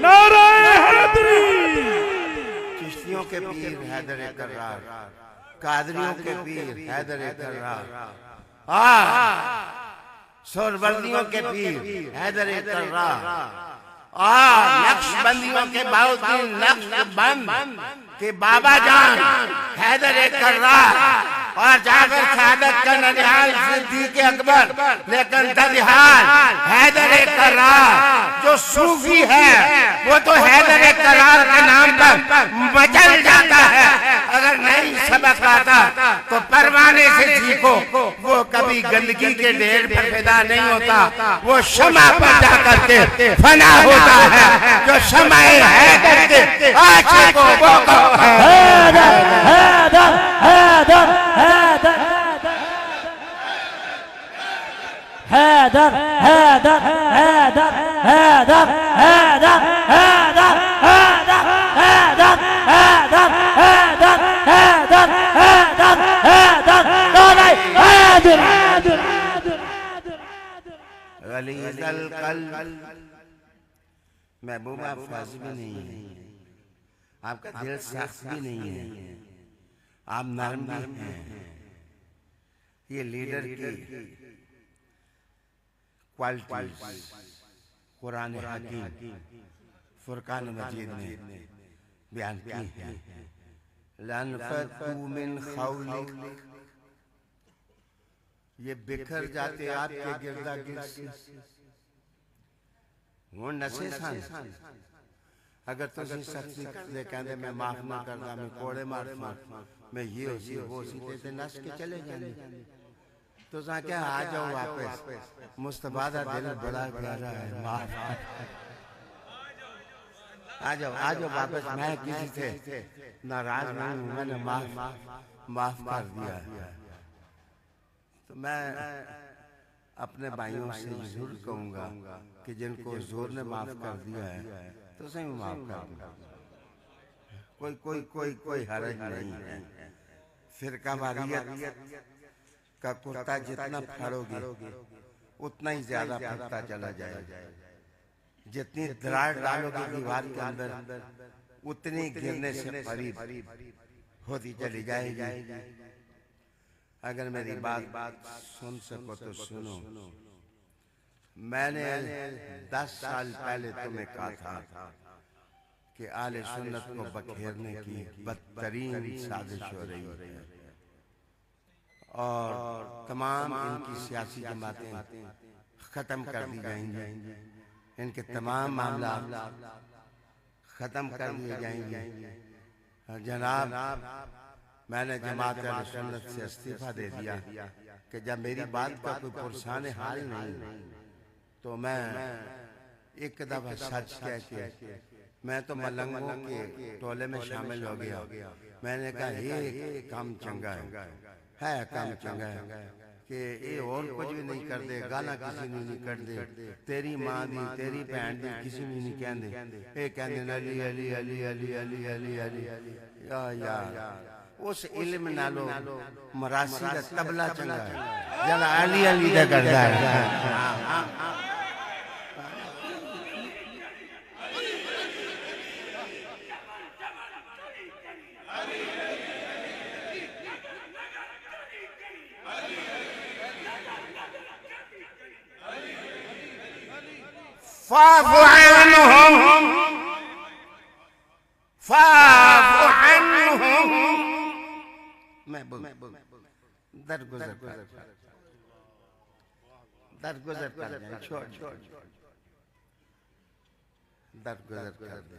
नाराए हैदरी। चिश्तियों के पीर हैदर कर्रार, कादरियों के पीर हैदर कर्रार, सुरवर्दियों के पीर हैदर कर्रार, नक्शबंदियों के बाउद्दीन नक्शबंद के बाबा जान हैदर कर्रार, और जाकर शहादत का ननिहाल सिद्दीक़ अकबर, लेकिन दनिहाल हैदर कर्रार। जो सूफी है वो तो हैदर कर्रार के नाम पर मचल जाता है। अगर नहीं सबक आता तो परवाने से सीखो, वो कभी गंदगी के ढेर पर पैदा नहीं होता, वो शमा पर जाकर के फना होता है। जो शमाए हैदर के आशिकों को हैदर हैदर हैदर हैदर हैदर हैदर हैदर हैदर हैदर हैदर हैदर हैदर हैदर हैदर हैदर हैदर हैदर हैदर हैदर गलीज़ल क़ल्ब। महबूबा फस भी नहीं है, आपका दिल सख्त भी नहीं है, आप नरम भी हैं। ये लीडर की क्वालिटीज कुरान हकीम फुरकान मजीद में बयान की है। लनफतु मिन खौलिक, ये बिखर जाते आपके गिरदा गिर्द से। वो नशे सन अगर तुम सख्ती कर दे, कहते मैं माफ ना करता, मैं कोड़े मार मैं ये उसी वो उसी ते नस के चले जाने, तो क्या आ जाओ वापस। मुस्तफा दा दिल बड़ा प्यारा है, माफ आ जाओ वापस। मैं किसी से नाराज नहीं हूँ, मैंने माफ कर दिया। तो मैं अपने भाइयों से जरूर कहूँगा कि जिनको जोर ने माफ कर दिया है तो सही माफ कर दूंगा। कोई हरज नहीं है। फिरका वारियत का कुर्ता जितना फाड़ोगे उतना ही ज्यादा फटता चला जाएगा। जितनी दरार डालोगे दीवार के अंदर उतनी गिरने से करीब होती चली जाएगी। अगर मेरी बात सुन सको तो सुनो। मैंने 10 साल पहले तुम्हें कहा था कि आले सुन्नत को बखेरने की बदतरीन साजिश हो रही है और तमाम इनकी सियासी जमातें खत्म कर दी जाएंगी, इनके तमाम मामला खत्म कर दिए जाएंगे। जनाब मैंने जमात अहले सुन्नत से इस्तीफा दे दिया कि जब मेरी बात का कोई पुरसान हाल नहीं तो मैं एक दफा सच कह के मैं तो मलंगों के टोले में शामिल हो गया। मैंने कहा ये काम चंगा है काम चंगा है कि ये और कुछ भी नहीं कर दे, गाना किसी ने नहीं कर दे, तेरी माँ दी तेरी भैन दी किसी ने नहीं कहते, ये कहते अली अली अली अली अली अली अली यार उस इल्म नालो मरासी का तबला चंगा है जरा अली अली दा करदा है। फाफ़ु अन्हुम मैं दरगुजर कर जाए छोड़ दरगुजर कर दे।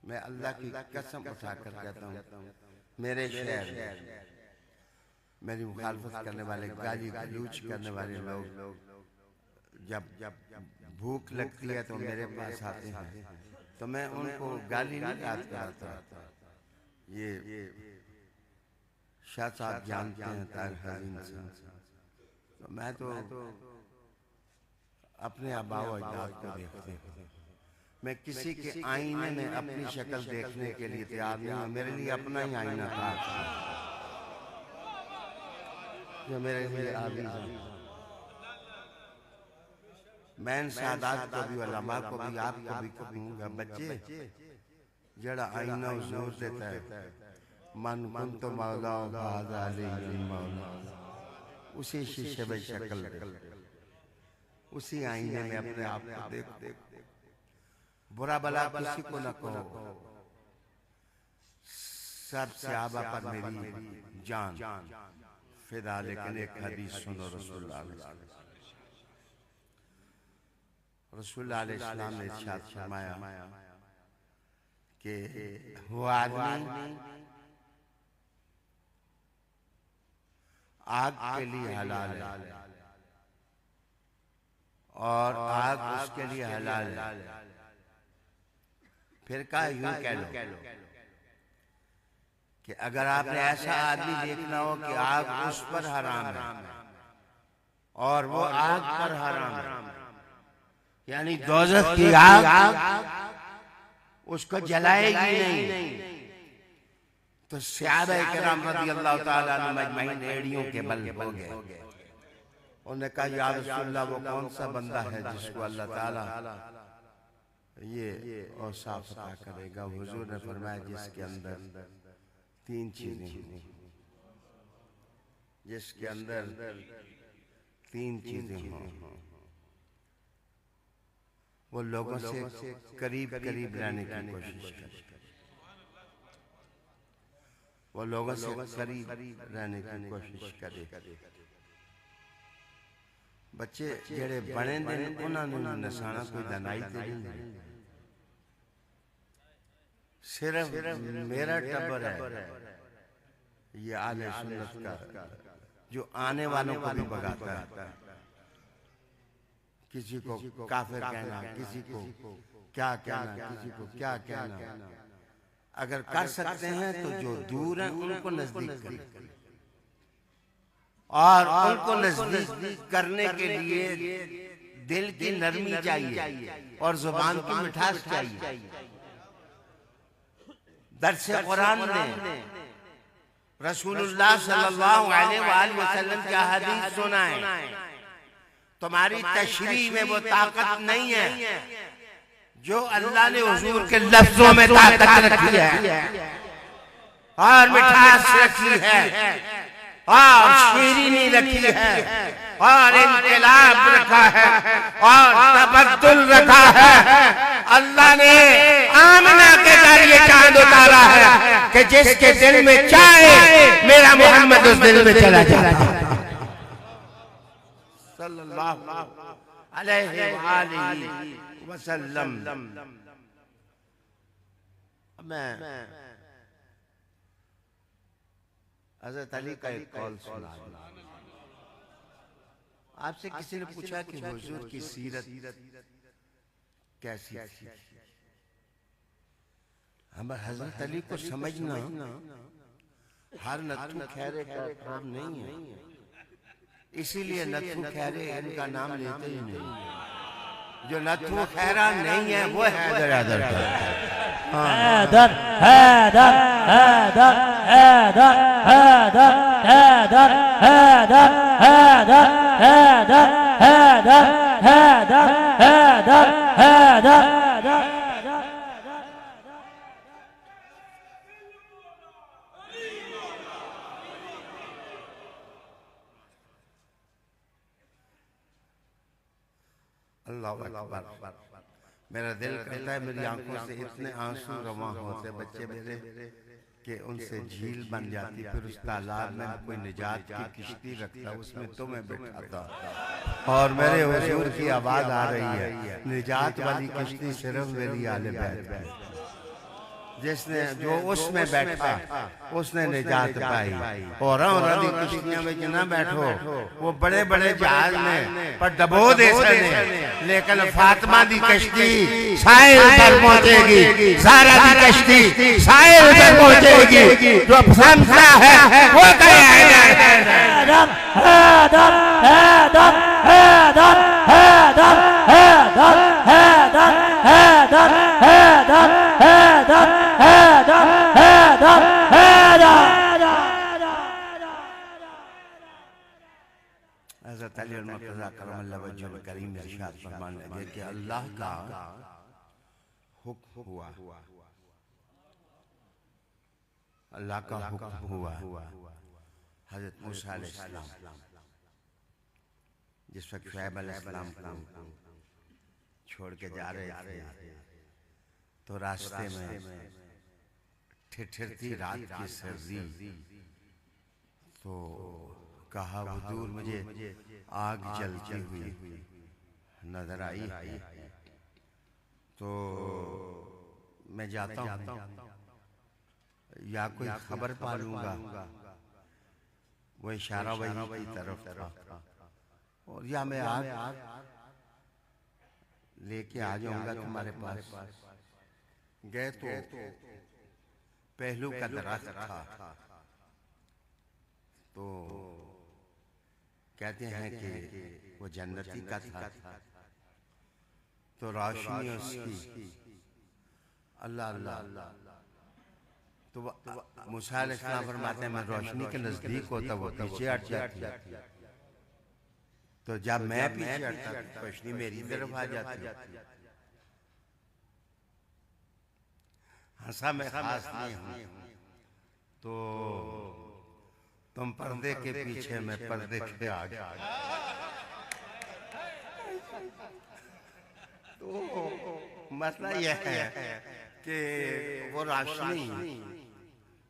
मैं अल्लाह की कसम उठा कर कहता हूँ मेरे शहर मेरी मुखालफत करने वाले गाली गलूच करने वाले लोग जब भूख लगती है तो मेरे पास आते हैं तो मैं उनको गाली नहीं याद कराता। ये शाह साहब जानते हैं तो मैं तो अपने आबाओ अजदाद को देखते हैं। मैं किसी के आईने में अपनी शक्ल देखने के लिए तैयार नहीं हूँ। मेरे लिए अपना ही आईना था जो मेरे लिए आबीज़ है। मैं इन सादात को भी उलमा को भी आपको भी कहूँगा बच्चे जड़ा आईना जोर देता है मन कुन तो मौला मौला उसी शीशे में शक्ल उसी आईने में अपने आप को देख बुरा भला किसी को न कहो। सब सहाबा पर मेरी जान फिदा लेकिन एक हदीस सुनो रसूलुल्लाह अलैहिस्सलाम ने इरशाद फरमाया कि वो आदमी आग के लिए हलाल है और आग उसके लिए हलाल है। फिर कहा यूं कह लो कि अगर आपने ऐसा आदमी देखना हो कि आग उस पर हराम है और वो आग पर हराम है यानी दोज़ख की आग उसको जलाएगी नहीं तो सहाबा किराम रज़ियल्लाहु ताला अन्हुम मजमईन एड़ियों के बल हो गए। उन्होंने कहा या रसूलल्लाह वो कौन सा बंदा है जिसको अल्लाह ताला ये औसाफ अता करेगा। हुजूर ने फरमाया जिसके अंदर तीन चीजें हों, जिसके अंदर तीन चीजें हों वो लोगों से करीब करीब रहने की कोशिश करे, वो लोगों से करीब रहने की कोशिश करे। बच्चे जेड़े बने दिन उन्होंने नसाना कोई दनाई ते नहीं, सिर्फ मेरा टब्बर है ये आले सुन्नत का जो आने वालों को भी भगाता है। किसी को काफिर कहना, किसी को क्या कहना, किसी को क्या कहना। अगर कर सकते हैं तो जो दूर हैं उनको नजदीक करें और उनको नजदीक करने के लिए दिल की नरमी चाहिए और जुबान की मिठास चाहिए। दर्स कुरान में रसूलुल्लाह सल्लल्लाहु अलैहि वसल्लम का हदीस सुना है। तुम्हारी तशरीह में वो ताकत नहीं है जो अल्लाह ने हुजूर के लफ्जों में ताकत रखी है और मिठास रखी है और शीरीनी रखी है और इनकलाब रखा है और तबद्दुल रखा है। अल्लाह ने आमना के जरिए चांद उतारा है कि जिसके दिल में चाहे मेरा मोहम्मद उस दिल में चला जाता है सल्लल्लाहु अलैहि वसल्लम। मैं हजरत अली का एक कौल सुना। आपसे किसी ने पूछा कि हुजूर की सीरत कैसी थी? हम हजरत अली को समझना हर नथु खैरे का काम नहीं है, इसीलिए नथु खैरे इनका नाम लेते ही नहीं। जो नथु खैरा नहीं है वो हैदर हैदर हैदर हैदर हैदर हैदर हैदर हैदर हैदर हैदर हैदर हैदर हैदर हैदर हैदर। अल्लाह अकबर। मेरा दिल कहता है मेरी आंखों से इतने आंसू रवां होते बच्चे मेरे कि उनसे झील बन जाती। फिर उस तालाब में कोई निजात की किश्ती रखता, उसमें तो मैं बैठाता और मेरे हुजूर की आवाज आ रही है, निजात वाली किश्ती सिर्फ मेरी आले बैत है। जिसने जो उसमें बैठा उसने निजात पाई। और रदी किश्तियां में ना बैठो, वो बड़े बड़े जहाज में पर डबो दे सने, लेकिन फातिमा दी कश्ती साहिल पर पहुंचेगी। ज़हरा दी कश्ती साहिल पर पहुंचेगी। जो समझता है वो कहे हैदर हैदर हैदर हैदर हैदर हैदर हैदर हैदर हैदर हैदर हैदर हैदर हैदर। हज़रत अली मुर्तज़ा करमल्लाहु वजहहु करीम इरशाद फरमाने लगे कि अल्लाह का हुक्म हुआ, अल्लाह का हुक्म हुआ। हज़रत मूसा अलैहिस्सलाम जिस वक्त शुएब अलैहिस्सलाम को छोड़ के जा रहे थे तो रास्ते में ठिठुरती रात की सर्दी, तो कहा हुजूर मुझे आग जलती हुई नजर आई, तो मैं जाता हूँ या कोई खबर पा लूंगा। वो इशारा वही की तरफ था, और या मैं आग लेके आ जाऊंगा तुम्हारे पास। गए तो पहलू का दरख्त था, तो कहते हैं कि वो जन्नती का था, तो रोशनी उसकी अल्लाह अल्लाह। तो मूसा अलैहिस्सलाम फरमाते हैं मैं रोशनी के नजदीक होता वो पीछे हट जाती, तो जब मैं पीछे हटता रोशनी मेरी तरफ आ जाती। हंसा मैं खास नहीं हूं, तो तुम पर्दे के पीछे मैं पर्दे के आगे। तो मसला यह है कि वो रोशनी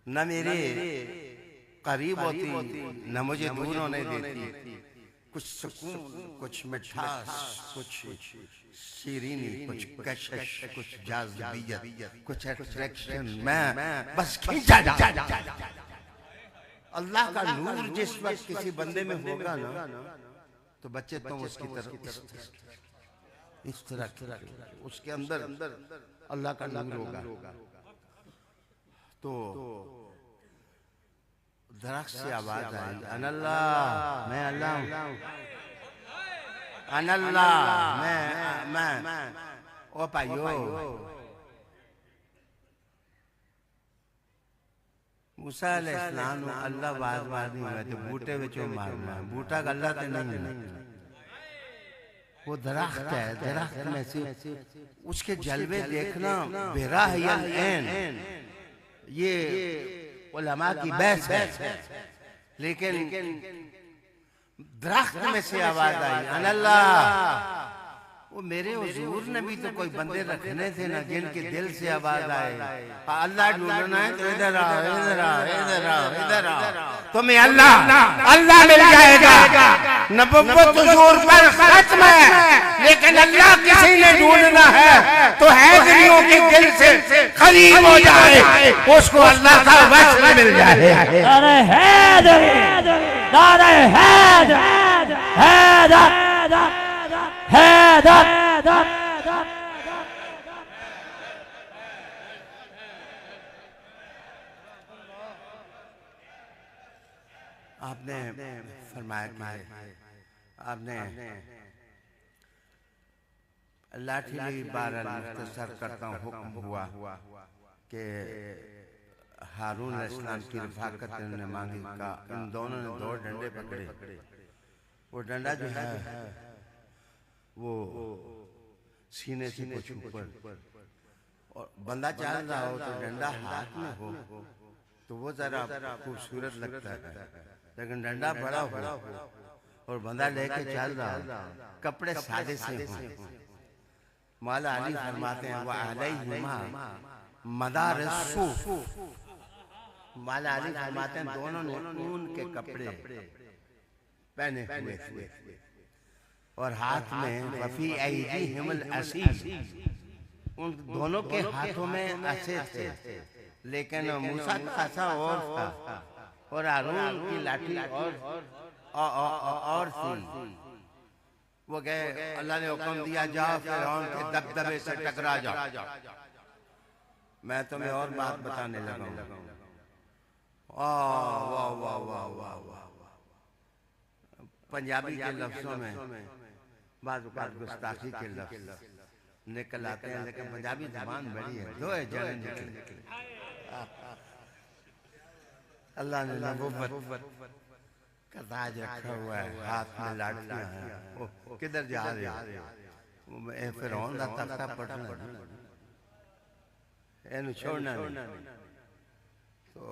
न मेरे करीब होती न मुझे दूर होने देती। कुछ सुकून, कुछ मिठास, कुछ शीरीनी, कुछ कशिश, कुछ जाज़बियत, कुछ अट्रैक्शन, मैं बस खींचा जा। अल्लाह का नूर जिस वक्त किसी बंदे में होगा ना, तो बच्चे तुम उसकी तरफ इस तरह उसके अंदर अल्लाह का नूर होगा। तो दरख्त से आवाज आई अनल्लाह, मैं अल्लाह हूं, अनल्लाह मैं ओ भाइयो। मूसा अलैहिस्सलाम अल्लाह बात नहीं हुआ तो बूटे विचों मारना, बूटा गल्ला ते नहीं है, वो दरख्त है। दरख्त में से उसके जलवे देखना बेरा है, ये उलमा की बहस है। लेकिन दरख्त में से आवाज आई अनल्लाह। वो मेरे हुजूर ने भी तो कोई बंदे रखने थे ना जिनके दिल से आवाज आए अल्लाह ढूंढना है, तो इधर आओ इधर आओ इधर आओ इधर आओ, तुम्हें अल्लाह अल्लाह मिल जाएगा। नबुव्वत हुजूर पर खत्म है, लेकिन अल्लाह किसी ने ढूंढना है तो हैदरियों के दिल से करीब हो जाए, उसको अल्लाह का वस्ल मिल जाए। नारे हैदरी, नारे हैदर, हैदर, हैदर, आपने फरमाया कि आपने लाठी ली बारह मुख्तसर करता हूँ, हुक्म हुआ कि हारून अलैहिस्सलाम की रफाकत ने मांगी का इन दोनों ने दो डंडे पकड़े। वो डंडा जो है वो सीने से कुछ ऊपर, और बंदा चल रहा हो तो डंडा हाथ में हो तो वो जरा खूबसूरत लगता है, लेकिन डंडा बड़ा हो और बंदा लेके चल रहा हो, कपड़े सादे से हो। मौला अली फरमाते हैं वह अलैहिमा मदारसू, मौला अली फरमाते हैं दोनों ने ऊन के कपड़े पहने हुए थे और हाथ में वफी ऐदीहिमुल असीस, उन दोनों के हाथों में असे थे, लेकिन मूसा का असा और था और हारून की लाठी और थी। वो गए, अल्लाह ने हुक्म दिया जाओ फिरौन के दबदबे से टकरा जाओ। मैं तुम्हें और बात बताने लगा हूँ। वाह वाह वाह वाह वाह वाह, पंजाबी के लफ्जों में बात गुस्ताखी के लफ्ज निकल आते हैं, लेकिन पंजाबी जबान बड़ी है, दो जने निकले। अल्लाह ने नबुव्वत का ताज रखा हुआ है, हाथ में लाठियां हैं, किधर जा रहे हो? फिरौन दा तख्ता पटना एनु छोड़ना नहीं। तो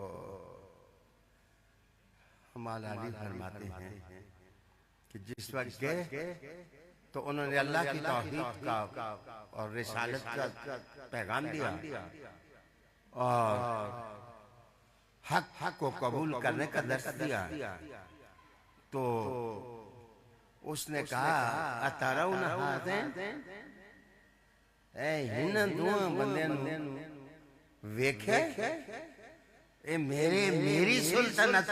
हमारा अली फरमाते हैं कि जिस वक्त गए तो उन्होंने अल्लाह की तौहीद का और रिसालत का पैगाम दिया और हक को कबूल करने का दर्श दिया। तो उसने कहा अतरौन हाज़िन, ए हिन दुआ बंदे वेखे ए मेरी सुल्तनत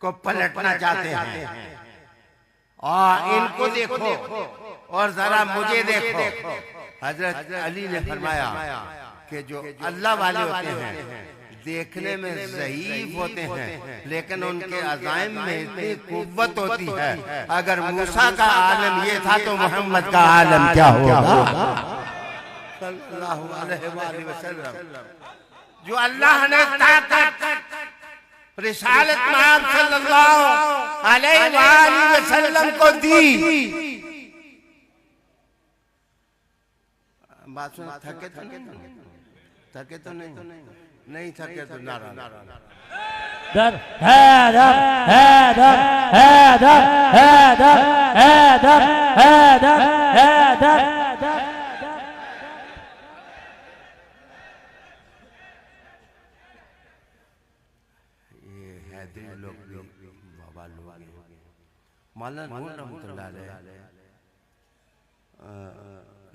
को पलटना चाहते हैं, और इनको देखो और जरा मुझे देखो। हजरत अली ने फरमाया कि जो अल्लाह वाले होते हैं देखने में ज़ईफ होते हैं, लेकिन उनके अज़ाइम में इतनी कुव्वत होती है। अगर मूसा का आलम ये था तो मोहम्मद का आलम क्या होगा? सल्लल्लाहु अलैहि वसल्लम। जो अल्लाह ने ताकत रिसालत में सल्लल्लाहु अलैहि वसल्लम को दी। बात सुन, थके तो नहीं, थके तो नहीं थके तो नारा हैदर, हैदर, हैदर, हैदर, हैदर, हैदर, हैदर, हैदर। ये हैदरी लोग भी बाबा लोग हैं। मौलाना नूर रहमतुल्लाह अलैह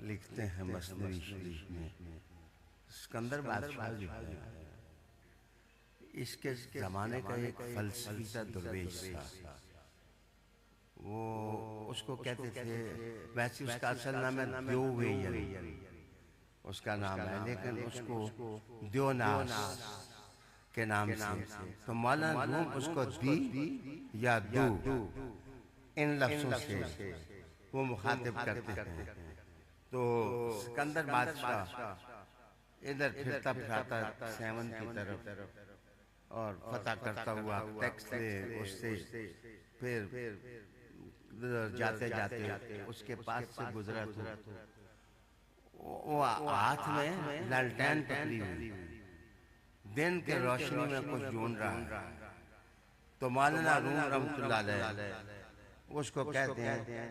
लिखते हैं मसनवी शरीफ में, सिकंदर बादशाह जो है इसके जमाने का एक फलसफी दरवेश था। वो उसको कहते थे, वैसे उसका असल नाम है द्योवेयन, उसका नाम है, लेकिन उसको द्योनास के नाम से। तो मौलाना रूम उसको दी या दू इन लफ्जों से वो मुखातिब करते हैं। तो सिकंदर बादशाह इधर फिरता फिरता सेवन की तरफ और फतह करता हुआ टैक्स से उससे फिर जाते जाते उसके पास से गुजरा तो वो हाथ में लालटेन पकड़ी हुई, दिन के रोशनी में कुछ ढूंढ रहा है। तो मौलाना रूम रहमतुल्लाह अलैह उसको कहते हैं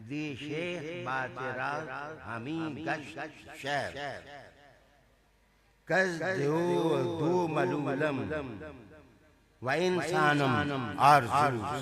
दी शेख बादरा हमी गश्त शहर कज दो मलूलम व इंसानम आरज़ू।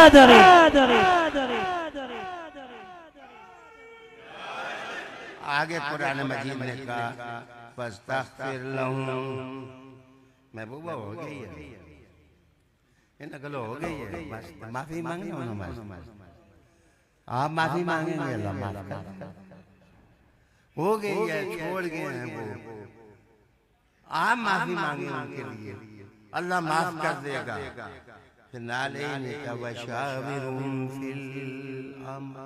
हैदरी आगे कुरान मजीद ने कहा फस्तगफिर लहुम, महबूबा हो गई है, इन गलो हो गई है, बस माफी मांगनी हो नमाज, आप माफी मांगेंगे अल्लाह माफ कर देगा। हो गई है, छोड़ गए हैं वो, आप माफी मांगे उनके लिए, अल्लाह माफ कर देगा। फिर नाले ने कहा वशाविरुम फिल अम्र,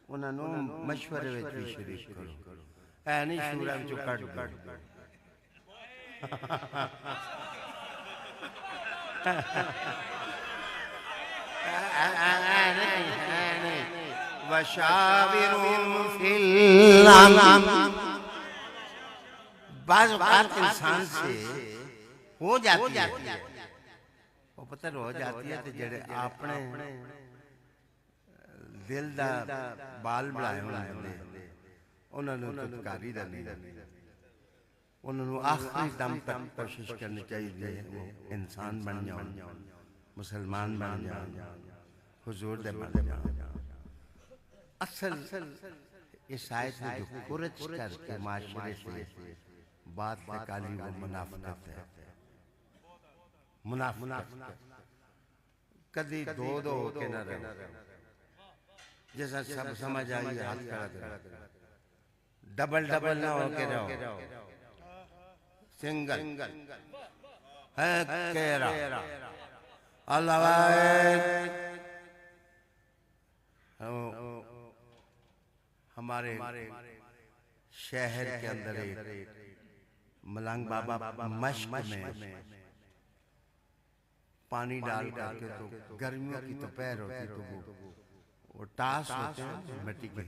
उन्होंने मशवरे विच भी शरीक करो, ऐ नहीं शूरा विचों कट दो। वशाविरुम फिल अम्र, बाज़ औक़ात इंसान से हो जाती है, वो पता हो जाती है तो जेड़े आपने दिल दा बाल बनाए होंदे उन्होंने तुतकारी दा नहीं, उन्होंने आखिरी दम तक कोशिश करनी चाहिए वो इंसान बन जाओ, मुसलमान बन जाओ, हुजूर दे बन जाओ। असल इस आयत में जो खुरच करके माशरे से बात निकाली वो मुनाफिकत है, मुनाफिकत कदी दो दो होके न रहो, जैसा सब समझ आई हाथ खड़ा करो, डबल डबल ना होके रहो, सिंगल है केरा अल्लाह हमारे शहर के अंदर एक मलंग बाबा मश्क में पानी डाल करके, तो गर्मियों की दोपहर होती तो वो टास होते हैं मिट्टी के,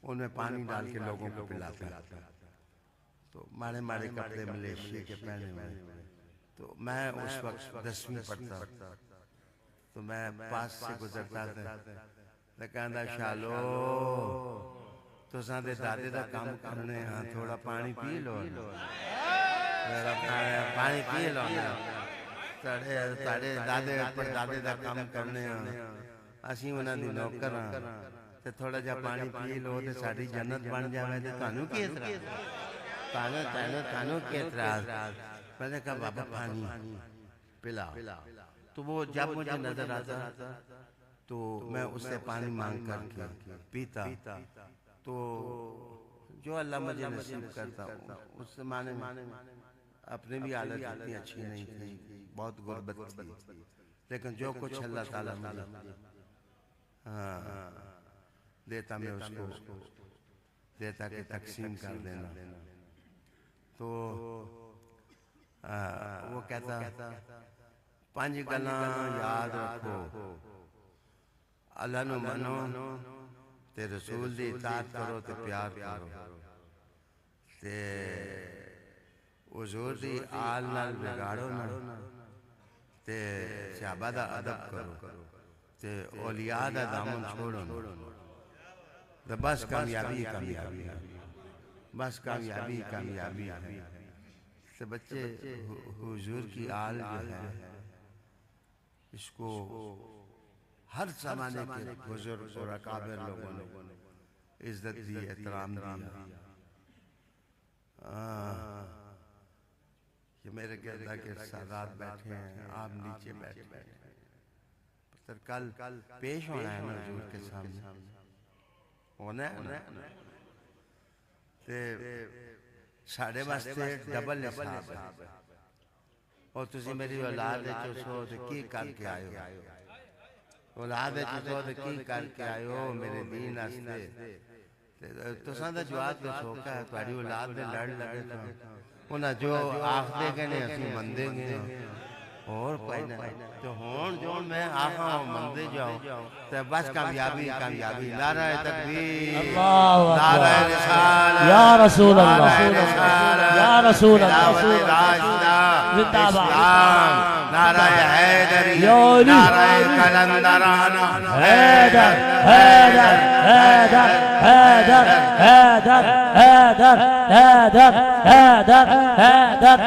उनमें पानी डाल के लोगों को पिलाता है। तो मारे मारे कपड़े मलेशिया के पहने हुए, तो मैं उस वक्त 10वीं पढ़ता, तो मैं पास से गुजरता था, तो कहता शालो तुसां दे दादे दा काम करने, हाँ थोड़ा पानी पी लो, पानी पी लो, ताड़े दादे परदादे दा काम करने, असीं उन्हां दी नौकर हां, ते थोड़ा जा पानी पी लो ते साडी जन्नत बन जावे, ते तुहानू की इतराज, तानू की इतराज। मैंने कहा बाबा पानी पिलाओ, तो वो जब मुझे नजर आता तो मैं उससे पानी मांग करके पीता, तो जो अल्लाह मुझे नसीब करता, उस जमाने में अपने भी हालत इतनी अच्छी नहीं थी, बहुत गुर्बत थी, लेकिन जो कुछ अल्लाह ताला मुझे देता मैं उसको देता कि तकसीम कर देना। तो वो कहता 5 गल्लां याद रखो, अल्लाह नू मनो ते रसूल दी इताअत करो ते प्यार करो, ते हुजूर दी आल नाल बिगाड़ो ना, ते सहाबा दा अदब करो, ते औलिया दा दामन छोड़ो ना, तो बस कामयाबी कामयाबी, बस कामयाबी कामयाबी है। तो बच्चे हुजूर की आल जो है, इसको हर जमाने के बुजुर्ग और अकाबिर लोगों ने इज्जत दी, एहतराम दिया। कि मेरे गिरदा के सादात बैठे हैं, आप नीचे बैठे हैं, तो कल पेश होना है ना हुजूर के सामने, होना है ना, ते साढ़े वास्ते डबल हिसाब है। और तुसी मेरी औलाद दे चो ते की करके आए हो, औलाद दे चो ते की करके आए हो मेरे दीन वास्ते, तुसां दा जवाब दसो का तुहाडी औलाद दे लड़ लगे तो उन्हां जो आखदे कहने असीं मंदे गए और कोई ना, तो हुण जो मैं आखा मंदे जाओ ते बस कामयाबी कामयाबी। नाराए तकबीर, अल्लाहु अकबर, नाराए रिसालत, या रसूल अल्लाह, या रसूल अल्लाह, जिंदाबाद, नाराए हैदरी, या अली, नाराए कलंदराना, हैदर हैदर हैदर हैदर हैदर हैदर हैदर हैदर हैदर